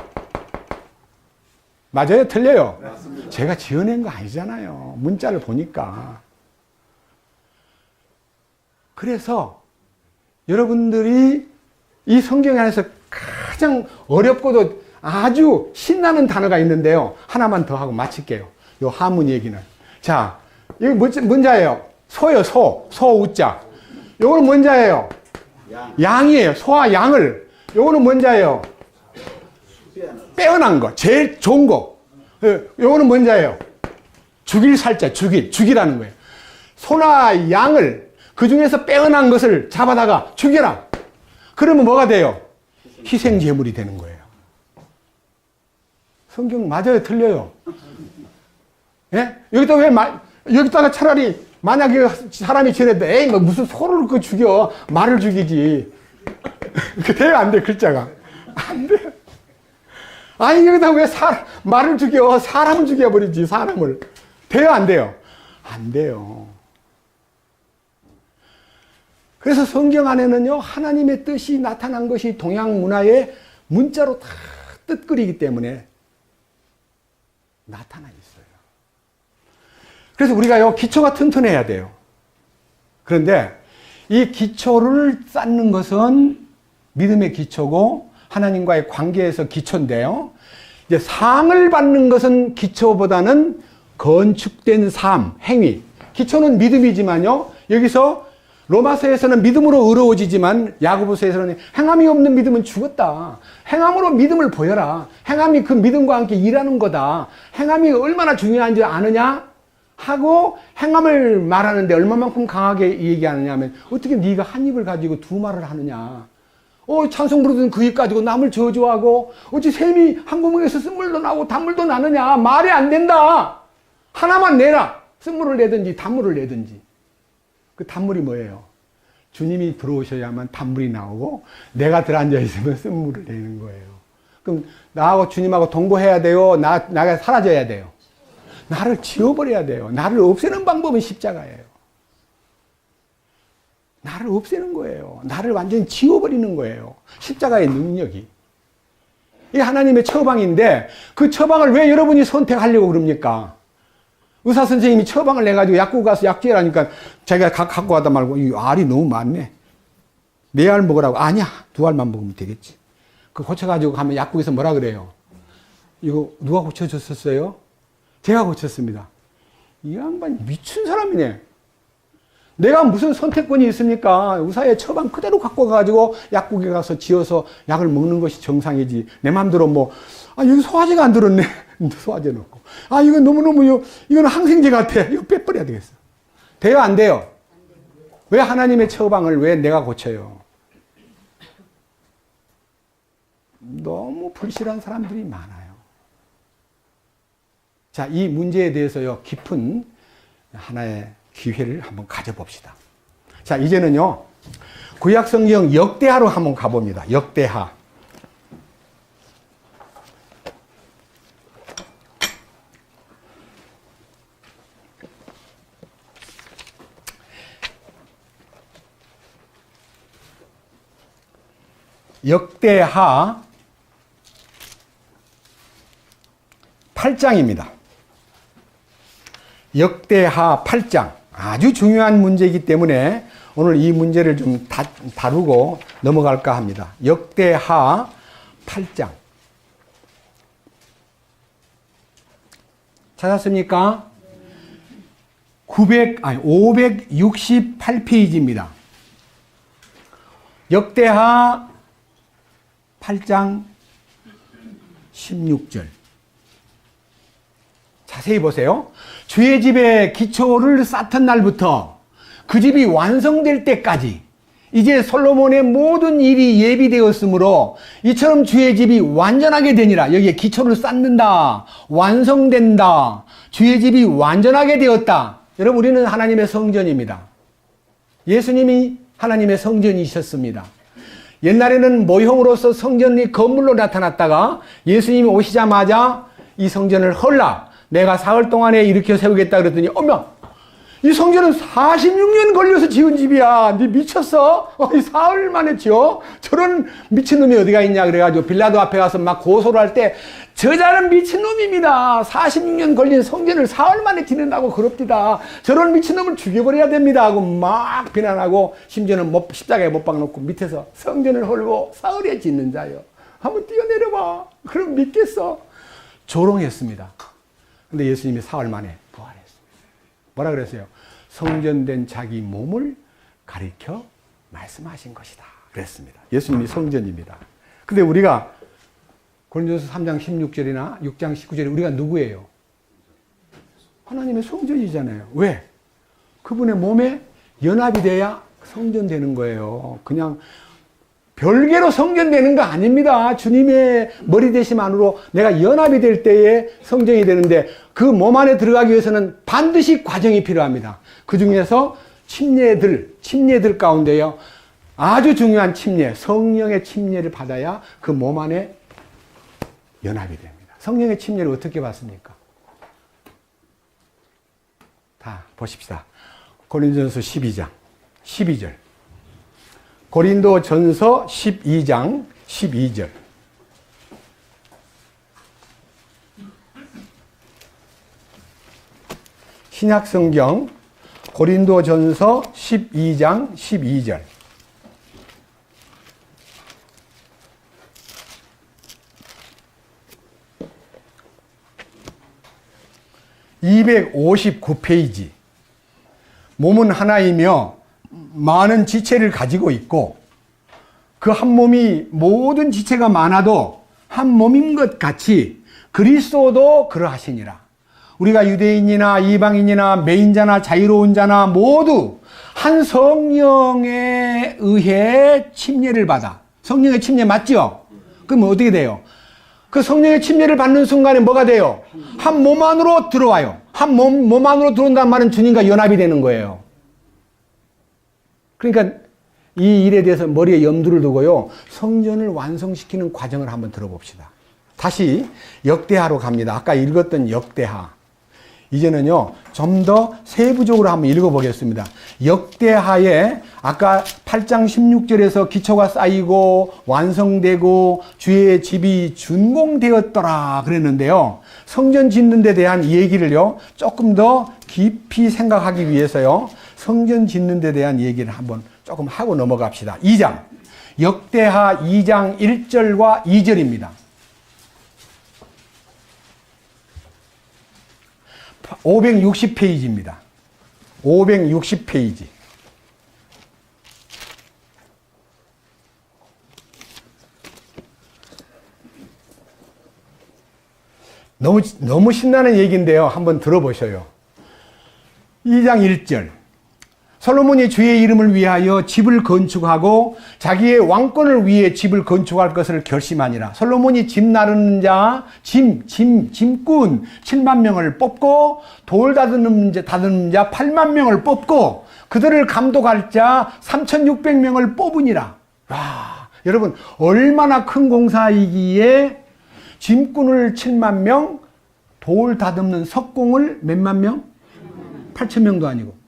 맞아요? 틀려요? 맞습니다. 제가 지어낸 거 아니잖아요. 문자를 보니까. 그래서 여러분들이 이 성경 안에서 가장 어렵고도 아주 신나는 단어가 있는데요. 하나만 더 하고 마칠게요. 요 하문 얘기는. 자, 여기 뭔자예요? 소요, 소. 소우자. 요거는 뭔자예요? 양이에요. 소와 양을. 요거는 뭔자예요? 빼어난 거. 제일 좋은 거. 요거는 뭔자예요? 죽일 살자. 죽이라는 거예요. 소나 양을 그 중에서 빼어난 것을 잡아다가 죽여라. 그러면 뭐가 돼요? 희생제물이 되는 거예요. 성경 맞아요? 틀려요? 예? 여기다가 차라리 만약에 사람이 지냈다. 에이, 뭐 무슨 소를 죽여. 말을 죽이지. 돼요? 안 돼? 글자가. 안 돼. 아니, 여기다 왜 말을 죽여? 사람을 죽여버리지, 사람을. 돼요? 안 돼요? 안 돼요. 그래서 성경 안에는요, 하나님의 뜻이 나타난 것이 동양 문화의 문자로 다 뜻거리기 때문에 나타나 있어요. 그래서 우리가요, 기초가 튼튼해야 돼요. 그런데 이 기초를 쌓는 것은 믿음의 기초고 하나님과의 관계에서 기초인데요. 이제 상을 받는 것은 기초보다는 건축된 삶, 행위. 기초는 믿음이지만요, 여기서 로마서에서는 믿음으로 의로워지지만 야고보서에서는 행함이 없는 믿음은 죽었다. 행함으로 믿음을 보여라. 행함이 그 믿음과 함께 일하는 거다. 행함이 얼마나 중요한지 아느냐? 하고 행함을 말하는데 얼마만큼 강하게 얘기하느냐 하면 어떻게 네가 한 입을 가지고 두 말을 하느냐. 찬송 부르던 그 입 가지고 남을 저주하고 어찌 샘이 한 구멍에서 쓴물도 나고 단물도 나느냐. 말이 안 된다. 하나만 내라. 쓴물을 내든지 단물을 내든지. 그 단물이 뭐예요? 주님이 들어오셔야만 단물이 나오고 내가 들어앉아 있으면 쓴물을 내는 거예요. 그럼 나하고 주님하고 동거해야 돼요? 나가 사라져야 돼요? 나를 지워버려야 돼요. 나를 없애는 방법은 십자가예요. 나를 없애는 거예요. 나를 완전히 지워버리는 거예요. 십자가의 능력이. 이게 하나님의 처방인데 그 처방을 왜 여러분이 선택하려고 그럽니까? 의사 선생님이 처방을 내가지고 약국 가서 약지라니까 자기가 갖고 가다 말고 이 알이 너무 많네. 4알 먹으라고. 아니야. 2알만 먹으면 되겠지. 그 고쳐가지고 가면 약국에서 뭐라 그래요? 이거 누가 고쳐줬었어요? 제가 고쳤습니다. 이 양반이 미친 사람이네. 내가 무슨 선택권이 있습니까? 의사의 처방 그대로 갖고 가가지고 약국에 가서 지어서 약을 먹는 것이 정상이지. 내 마음대로 여기 소화제가 안 들었네. 소화제 넣고. 이거 너무너무, 이거는 항생제 같아. 이거 빼버려야 되겠어. 돼요, 안 돼요? 왜 하나님의 처방을 왜 내가 고쳐요? 너무 불실한 사람들이 많아요. 자, 이 문제에 대해서요, 깊은 하나의 기회를 한번 가져봅시다. 자, 이제는요, 구약성경 역대하로 한번 가봅니다. 역대하. 역대하 8장입니다. 역대하 8장. 아주 중요한 문제이기 때문에 오늘 이 문제를 좀 다루고 넘어갈까 합니다. 역대하 8장. 찾았습니까? 568페이지입니다. 역대하 8장 16절. 자세히 보세요. 주의 집에 기초를 쌓던 날부터 그 집이 완성될 때까지 이제 솔로몬의 모든 일이 예비되었으므로 이처럼 주의 집이 완전하게 되니라. 여기에 기초를 쌓는다. 완성된다. 주의 집이 완전하게 되었다. 여러분, 우리는 하나님의 성전입니다. 예수님이 하나님의 성전이셨습니다. 옛날에는 모형으로서 성전이 건물로 나타났다가 예수님이 오시자마자 이 성전을 헐라. 내가 사흘 동안에 일으켜 세우겠다 그랬더니 어머, 이 성전은 46년 걸려서 지은 집이야. 니 미쳤어? 사흘 만에 지어? 저런 미친놈이 어디가 있냐 그래가지고 빌라도 앞에 가서 막 고소를 할 때 저자는 미친놈입니다. 46년 걸린 성전을 사흘 만에 짓는다고 그럽디다. 저런 미친놈을 죽여버려야 됩니다 하고 막 비난하고 심지어는 십자가에 못 박아놓고 밑에서 성전을 헐고 사흘에 짓는 자요. 한번 뛰어내려봐. 그럼 믿겠어? 조롱했습니다. 근데 예수님이 사흘 만에 부활했습니다. 뭐라 그랬어요? 성전된 자기 몸을 가리켜 말씀하신 것이다. 그랬습니다. 예수님이 성전입니다. 근데 우리가 고린도서 3장 16절이나 6장 19절에 우리가 누구예요? 하나님의 성전이잖아요. 왜? 그분의 몸에 연합이 돼야 성전되는 거예요. 그냥 별개로 성전되는 거 아닙니다. 주님의 머리 되심만으로 내가 연합이 될 때에 성전이 되는데 그 몸 안에 들어가기 위해서는 반드시 과정이 필요합니다. 그 중에서 침례들 가운데요. 아주 중요한 침례, 성령의 침례를 받아야 그 몸 안에 연합이 됩니다. 성령의 침례를 어떻게 받습니까? 다 보십시다. 고린도전서 12장 12절. 고린도전서 12장 12절. 신약성경 고린도전서 12장 12절. (259페이지) 몸은 하나이며 많은 지체를 가지고 있고 그 한 몸이 모든 지체가 많아도 한 몸인 것 같이 그리스도도 그러하시니라. 우리가 유대인이나 이방인이나 매인자나 자유로운 자나 모두 한 성령에 의해 침례를 받아. 성령의 침례 맞죠? 그러면 어떻게 돼요? 그 성령의 침례를 받는 순간에 뭐가 돼요? 한 몸 안으로 들어와요. 한 몸 안으로 들어온다는 말은 주님과 연합이 되는 거예요. 그러니까 이 일에 대해서 머리에 염두를 두고요. 성전을 완성시키는 과정을 한번 들어봅시다. 다시 역대하로 갑니다. 아까 읽었던 역대하. 이제는요, 좀 더 세부적으로 한번 읽어보겠습니다. 역대하에 아까 8장 16절에서 기초가 쌓이고 완성되고 주의 집이 준공되었더라 그랬는데요. 성전 짓는 데 대한 얘기를요, 조금 더 깊이 생각하기 위해서요, 성전 짓는 데 대한 얘기를 한번 조금 하고 넘어갑시다. 2장. 역대하 2장 1절과 2절입니다. 560페이지입니다. 560페이지. 너무 신나는 얘기인데요. 한번 들어보셔요. 2장 1절. 솔로몬이 주의 이름을 위하여 집을 건축하고 자기의 왕권을 위해 집을 건축할 것을 결심하니라. 솔로몬이 집 나르는 자, 짐꾼 7만 명을 뽑고 돌 다듬는 자 8만 명을 뽑고 그들을 감독할 자 3,600명을 뽑으니라. 와, 여러분 얼마나 큰 공사이기에 짐꾼을 7만 명, 돌 다듬는 석공을 몇만 명? 8,000명도 아니고.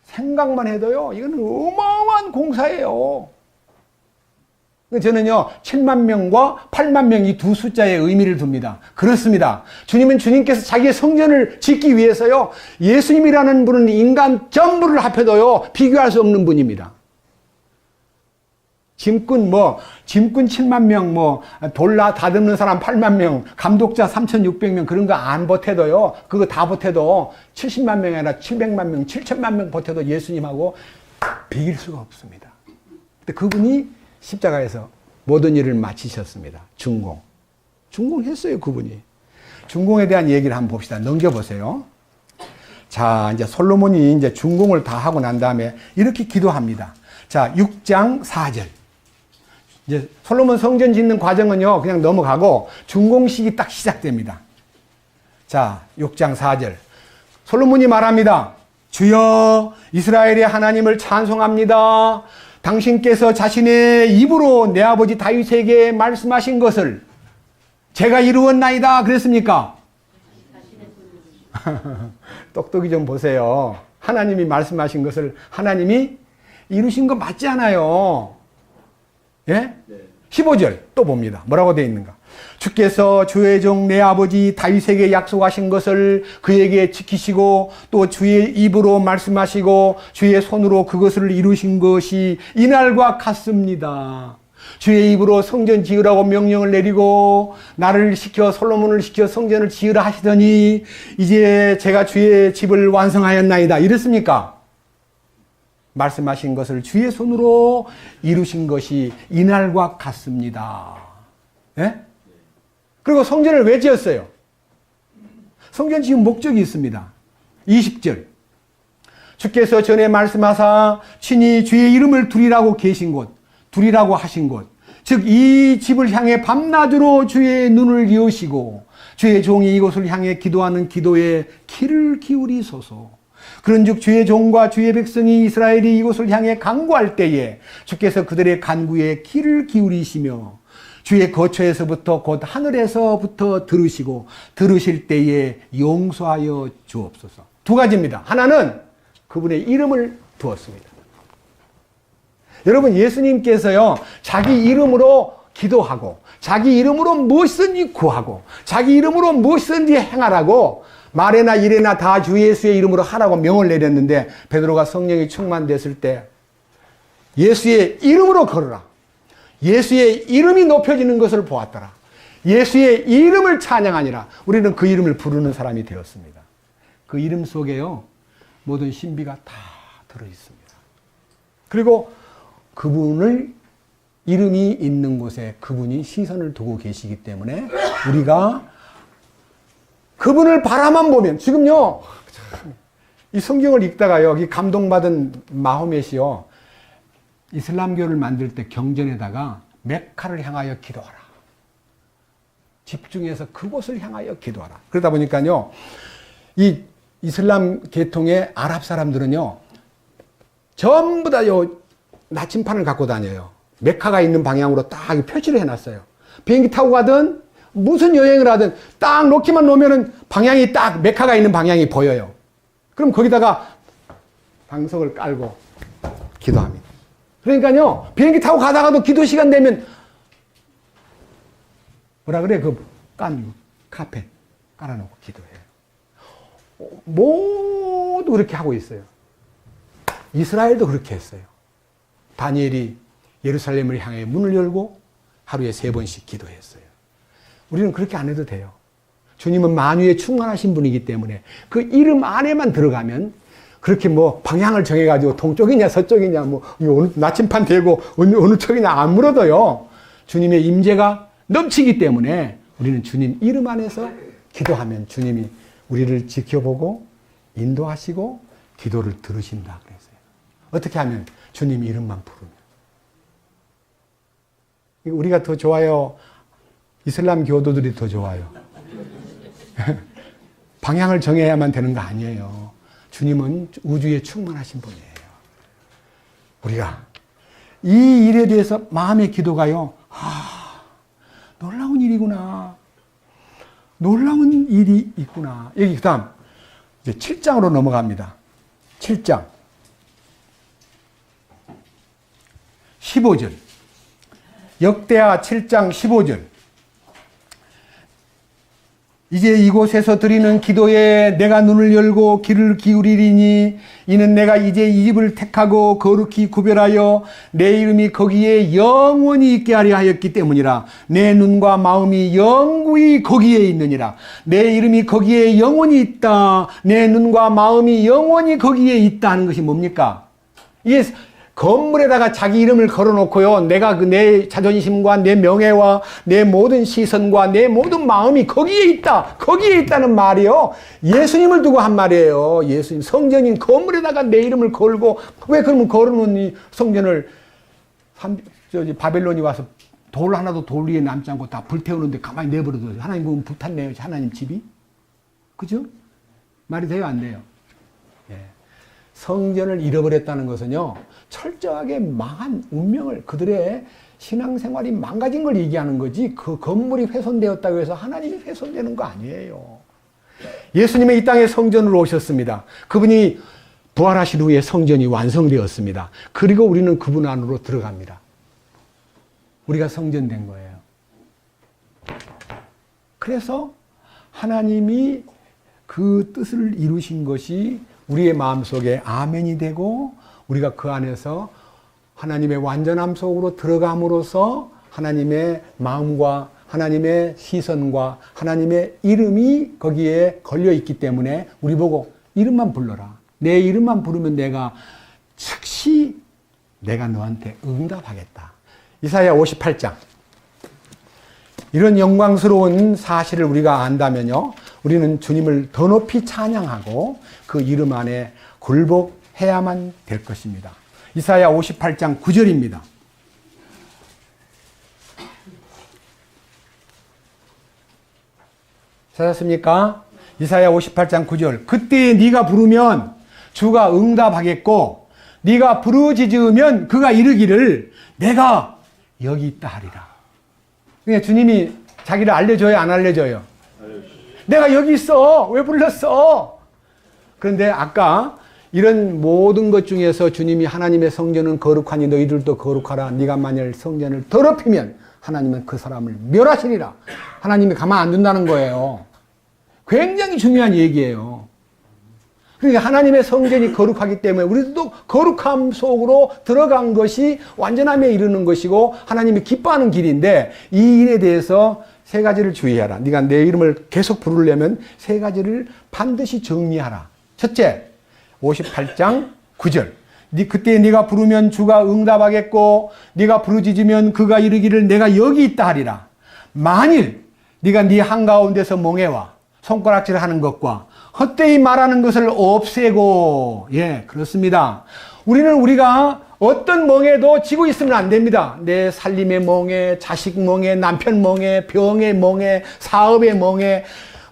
생각만 해도요, 이건 어마어마한 공사예요. 저는요, 7만 명과 8만 명 이 두 숫자에 의미를 둡니다. 그렇습니다. 주님은 주님께서 자기의 성전을 짓기 위해서요, 예수님이라는 분은 인간 전부를 합해도요, 비교할 수 없는 분입니다. 짐꾼 7만 명, 돌라 다듬는 사람 8만 명, 감독자 3,600명 그런 거 안 보태도요. 그거 다 보태도 70만 명이 아니라 700만 명, 7천만 명 보태도 예수님하고 비길 수가 없습니다. 근데 그분이 십자가에서 모든 일을 마치셨습니다. 준공했어요, 그분이. 준공에 대한 얘기를 한번 봅시다. 넘겨보세요. 자, 이제 솔로몬이 이제 준공을 다 하고 난 다음에 이렇게 기도합니다. 자, 6장 4절. 이제 솔로몬 성전 짓는 과정은요, 그냥 넘어가고 준공식이 딱 시작됩니다. 자, 6장 4절. 솔로몬이 말합니다. 주여, 이스라엘의 하나님을 찬송합니다. 당신께서 자신의 입으로 내 아버지 다윗에게 말씀하신 것을 제가 이루었나이다. 그랬습니까? 똑똑히 좀 보세요. 하나님이 말씀하신 것을 하나님이 이루신 거 맞지 않아요? 예? 15절 또 봅니다. 뭐라고 되어 있는가? 주께서 주의 종 내 아버지 다윗에게 약속하신 것을 그에게 지키시고 또 주의 입으로 말씀하시고 주의 손으로 그것을 이루신 것이 이날과 같습니다. 주의 입으로 성전 지으라고 명령을 내리고 나를 시켜 솔로몬을 시켜 성전을 지으라 하시더니 이제 제가 주의 집을 완성하였나이다. 이랬습니까? 말씀하신 것을 주의 손으로 이루신 것이 이날과 같습니다. 예? 그리고 성전을 왜 지었어요? 성전 지은 목적이 있습니다. 20절. 주께서 전에 말씀하사 친히 주의 이름을 두리라고 계신 곳, 두리라고 하신 곳, 즉 이 집을 향해 밤낮으로 주의 눈을 여시고 주의 종이 이곳을 향해 기도하는 기도에 귀를 기울이소서. 그런즉 주의 종과 주의 백성이 이스라엘이 이곳을 향해 간구할 때에 주께서 그들의 간구에 귀를 기울이시며 주의 거처에서부터 곧 하늘에서부터 들으시고 들으실 때에 용서하여 주옵소서. 두 가지입니다. 하나는 그분의 이름을 두었습니다. 여러분, 예수님께서요, 자기 이름으로 기도하고 자기 이름으로 무엇이든지 구하고 자기 이름으로 무엇이든지 행하라고 말에나 일에나 다 주 예수의 이름으로 하라고 명을 내렸는데 베드로가 성령이 충만됐을 때 예수의 이름으로 걸어라. 예수의 이름이 높여지는 것을 보았더라. 예수의 이름을 찬양하니라. 우리는 그 이름을 부르는 사람이 되었습니다. 그 이름 속에요, 모든 신비가 다 들어있습니다. 그리고 그분을 이름이 있는 곳에 그분이 시선을 두고 계시기 때문에 우리가 그분을 바라만 보면, 지금요, 이 성경을 읽다가요, 여기 감동받은 마호멧이요, 이슬람교를 만들 때 경전에다가 메카를 향하여 기도하라. 집중해서 그곳을 향하여 기도하라. 그러다 보니까요, 이 이슬람 계통의 아랍 사람들은요, 전부 다 요 나침판을 갖고 다녀요. 메카가 있는 방향으로 딱 표시를 해놨어요. 비행기 타고 가든 무슨 여행을 하든 딱 놓기만 놓으면은 방향이 딱 메카가 있는 방향이 보여요. 그럼 거기다가 방석을 깔고 기도합니다. 그러니까요, 비행기 타고 가다가도 기도 시간 되면 뭐라 그래? 카페 깔아놓고 기도해요. 모두 그렇게 하고 있어요. 이스라엘도 그렇게 했어요. 다니엘이 예루살렘을 향해 문을 열고 하루에 3번씩 기도했어요. 우리는 그렇게 안 해도 돼요. 주님은 만유에 충만하신 분이기 때문에 그 이름 안에만 들어가면 그렇게 뭐 방향을 정해가지고 동쪽이냐 서쪽이냐 뭐 어느 나침판 대고 어느 쪽이냐 안 물어도요. 주님의 임재가 넘치기 때문에 우리는 주님 이름 안에서 기도하면 주님이 우리를 지켜보고 인도하시고 기도를 들으신다 그랬어요. 어떻게 하면 주님 이름만 부르면. 우리가 더 좋아요? 이슬람 교도들이 더 좋아요? 방향을 정해야만 되는 거 아니에요. 주님은 우주에 충만하신 분이에요. 우리가 이 일에 대해서 마음의 기도가요. 놀라운 일이구나. 놀라운 일이 있구나. 여기 그 다음 이제 7장으로 넘어갑니다. 7장 15절 역대하 7장 15절 이제 이곳에서 드리는 기도에 내가 눈을 열고 귀를 기울이리니 이는 내가 이제 이 집을 택하고 거룩히 구별하여 내 이름이 거기에 영원히 있게 하려 하였기 때문이라. 내 눈과 마음이 영구히 거기에 있느니라. 내 이름이 거기에 영원히 있다. 내 눈과 마음이 영원히 거기에 있다 하는 것이 뭡니까? 이게 건물에다가 자기 이름을 걸어놓고요. 내가 내 자존심과 내 명예와 내 모든 시선과 내 모든 마음이 거기에 있다. 거기에 있다는 말이요. 예수님을 두고 한 말이에요. 예수님 성전인 건물에다가 내 이름을 걸고 왜 그러면 걸어놓은 이 성전을 바벨론이 와서 돌 하나도 돌 위에 남지 않고 다 불태우는데 가만히 내버려둬요. 하나님 보면 불탔네요. 하나님 집이. 그죠? 말이 돼요? 안 돼요? 예. 성전을 잃어버렸다는 것은요. 철저하게 망한 운명을 그들의 신앙생활이 망가진 걸 얘기하는 거지 그 건물이 훼손되었다고 해서 하나님이 훼손되는 거 아니에요. 예수님의 이 땅에 성전으로 오셨습니다. 그분이 부활하신 후에 성전이 완성되었습니다. 그리고 우리는 그분 안으로 들어갑니다. 우리가 성전된 거예요. 그래서 하나님이 그 뜻을 이루신 것이 우리의 마음속에 아멘이 되고 우리가 그 안에서 하나님의 완전함 속으로 들어감으로써 하나님의 마음과 하나님의 시선과 하나님의 이름이 거기에 걸려있기 때문에 우리 보고 이름만 불러라. 내 이름만 부르면 내가 즉시 내가 너한테 응답하겠다. 이사야 58장. 이런 영광스러운 사실을 우리가 안다면요. 우리는 주님을 더 높이 찬양하고 그 이름 안에 굴복해야만 될 것입니다. 이사야 58장 9절입니다. 찾았습니까? 이사야 58장 9절. 그때 네가 부르면 주가 응답하겠고 네가 부르짖으면 그가 이르기를 내가 여기 있다 하리라. 그러니까 주님이 자기를 알려줘요, 안 알려줘요? 내가 여기 있어. 왜 불렀어? 그런데 아까 이런 모든 것 중에서 주님이 하나님의 성전은 거룩하니 너희들도 거룩하라. 네가 만일 성전을 더럽히면 하나님은 그 사람을 멸하시리라. 하나님이 가만 안 둔다는 거예요. 굉장히 중요한 얘기예요. 그러니까 하나님의 성전이 거룩하기 때문에 우리도 거룩함 속으로 들어간 것이 완전함에 이르는 것이고 하나님이 기뻐하는 길인데 이 일에 대해서 세 가지를 주의하라. 네가 내 이름을 계속 부르려면 세 가지를 반드시 정리하라. 첫째, 58장 9절. 그때 네가 부르면 주가 응답하겠고 네가 부르짖으면 그가 이르기를 내가 여기 있다 하리라. 만일 네가 네 한가운데서 멍에와 손가락질 하는 것과 헛되이 말하는 것을 없애고, 예, 그렇습니다. 우리가 어떤 멍에도 지고 있으면 안 됩니다. 내 살림의 멍에, 자식 멍에, 남편 멍에, 병의 멍에, 사업의 멍에,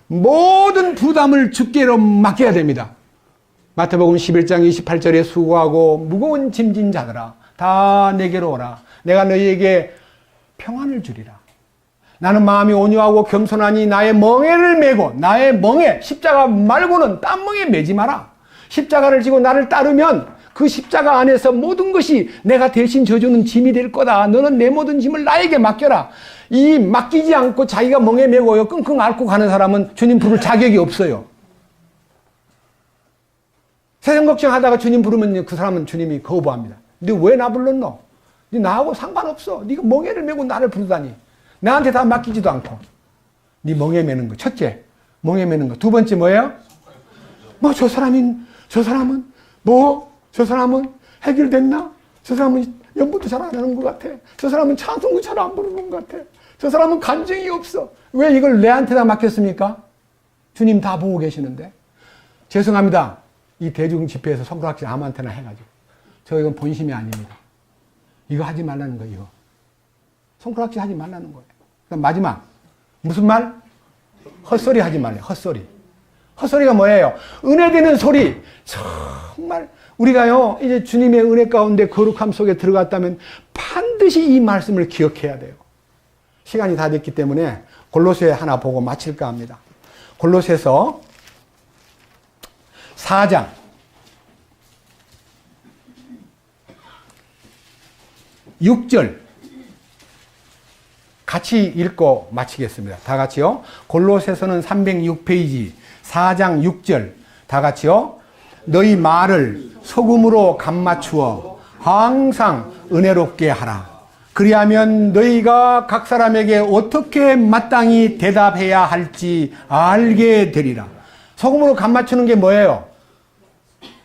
모든 부담을 주께로 맡겨야 됩니다. 마태복음 11장 28절에 수고하고 무거운 짐진 자들아 다 내게로 오라. 내가 너희에게 평안을 주리라. 나는 마음이 온유하고 겸손하니 나의 멍에를 메고 나의 멍에 십자가 말고는 딴 멍에 메지 마라. 십자가를 지고 나를 따르면 그 십자가 안에서 모든 것이 내가 대신 져주는 짐이 될 거다. 너는 내 모든 짐을 나에게 맡겨라. 이 맡기지 않고 자기가 멍에 메고요 끙끙 앓고 가는 사람은 주님 부를 자격이 없어요. 세상 걱정하다가 주님 부르면 그 사람은 주님이 거부합니다. 너 왜 나 불렀노? 너 나하고 상관없어. 네가 멍에를 메고 나를 부르다니. 나한테 다 맡기지도 않고. 네 멍에 메는 거. 첫째, 멍에 메는 거. 두 번째 뭐예요? 저 사람은 해결됐나? 저 사람은 연부도 잘 안 하는 것 같아. 저 사람은 찬송도 잘 안 부르는 것 같아. 저 사람은 감정이 없어. 왜 이걸 내한테 다 맡겼습니까? 주님 다 보고 계시는데. 죄송합니다. 이 대중 집회에서 손가락질 아무한테나 해가지고. 이건 본심이 아닙니다. 이거 하지 말라는 거예요. 이거. 손가락질 하지 말라는 거예요. 그럼 마지막. 무슨 말? 헛소리 하지 말래요. 헛소리. 헛소리가 뭐예요? 은혜 되는 소리. 정말 우리가요 이제 주님의 은혜 가운데 거룩함 속에 들어갔다면 반드시 이 말씀을 기억해야 돼요. 시간이 다 됐기 때문에 골로새 하나 보고 마칠까 합니다. 골로새서 4장 6절 같이 읽고 마치겠습니다. 다 같이요. 골로새서는 306페이지 4장 6절 다 같이요. 너희 말을 소금으로 간 맞추어 항상 은혜롭게 하라. 그리하면 너희가 각 사람에게 어떻게 마땅히 대답해야 할지 알게 되리라. 소금으로 간 맞추는 게 뭐예요?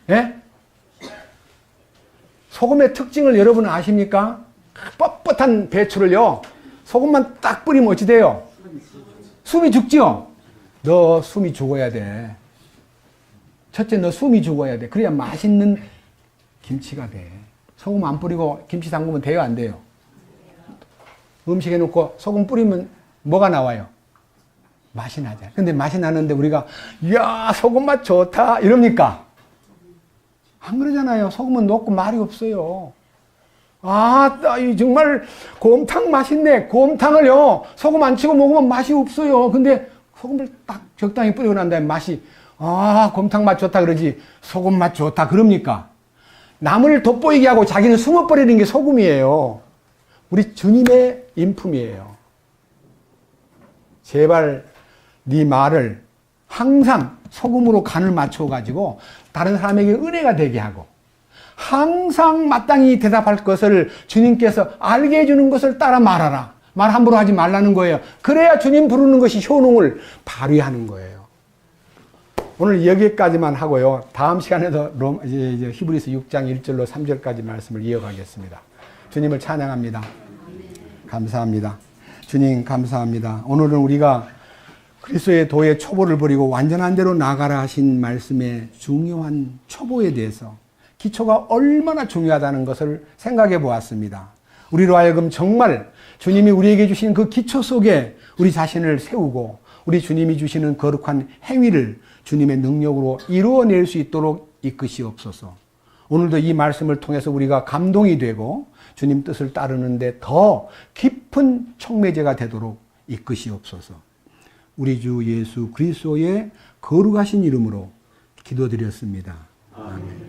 예? 소금의 특징을 여러분 아십니까? 뻣뻣한 배추를요 소금만 딱 뿌리면 어찌 돼요? 숨이 죽죠? 너 숨이 죽어야 돼. 첫째, 너 숨이 죽어야 돼. 그래야 맛있는 김치가 돼. 소금 안 뿌리고 김치 담그면 돼요, 안 돼요? 음식에 넣고 소금 뿌리면 뭐가 나와요? 맛이 나잖아요. 근데 맛이 나는데 우리가 이야 소금 맛 좋다 이럽니까? 안 그러잖아요. 소금은 넣고 말이 없어요. 정말 곰탕 맛있네. 곰탕을요 소금 안 치고 먹으면 맛이 없어요. 근데 소금을 딱 적당히 뿌리고 난 다음에 맛이 곰탕 맛 좋다 그러지 소금 맛 좋다 그럽니까? 남을 돋보이게 하고 자기는 숨어버리는 게 소금이에요. 우리 주님의 인품이에요. 제발 네 말을 항상 소금으로 간을 맞춰가지고 다른 사람에게 은혜가 되게 하고 항상 마땅히 대답할 것을 주님께서 알게 해주는 것을 따라 말하라. 말 함부로 하지 말라는 거예요. 그래야 주님 부르는 것이 효능을 발휘하는 거예요. 오늘 여기까지만 하고요. 다음 시간에도 이제 히브리서 6장 1절로 3절까지 말씀을 이어가겠습니다. 주님을 찬양합니다. 감사합니다. 주님 감사합니다. 오늘은 우리가 그리스도의 도의 초보를 버리고 완전한 대로 나가라 하신 말씀의 중요한 초보에 대해서 기초가 얼마나 중요하다는 것을 생각해 보았습니다. 우리로 하여금 정말 주님이 우리에게 주신 그 기초 속에 우리 자신을 세우고 우리 주님이 주시는 거룩한 행위를 주님의 능력으로 이루어낼 수 있도록 이끄시옵소서. 오늘도 이 말씀을 통해서 우리가 감동이 되고 주님 뜻을 따르는데 더 깊은 촉매제가 되도록 이끄시옵소서. 우리 주 예수 그리스도의 거룩하신 이름으로 기도드렸습니다. 아멘.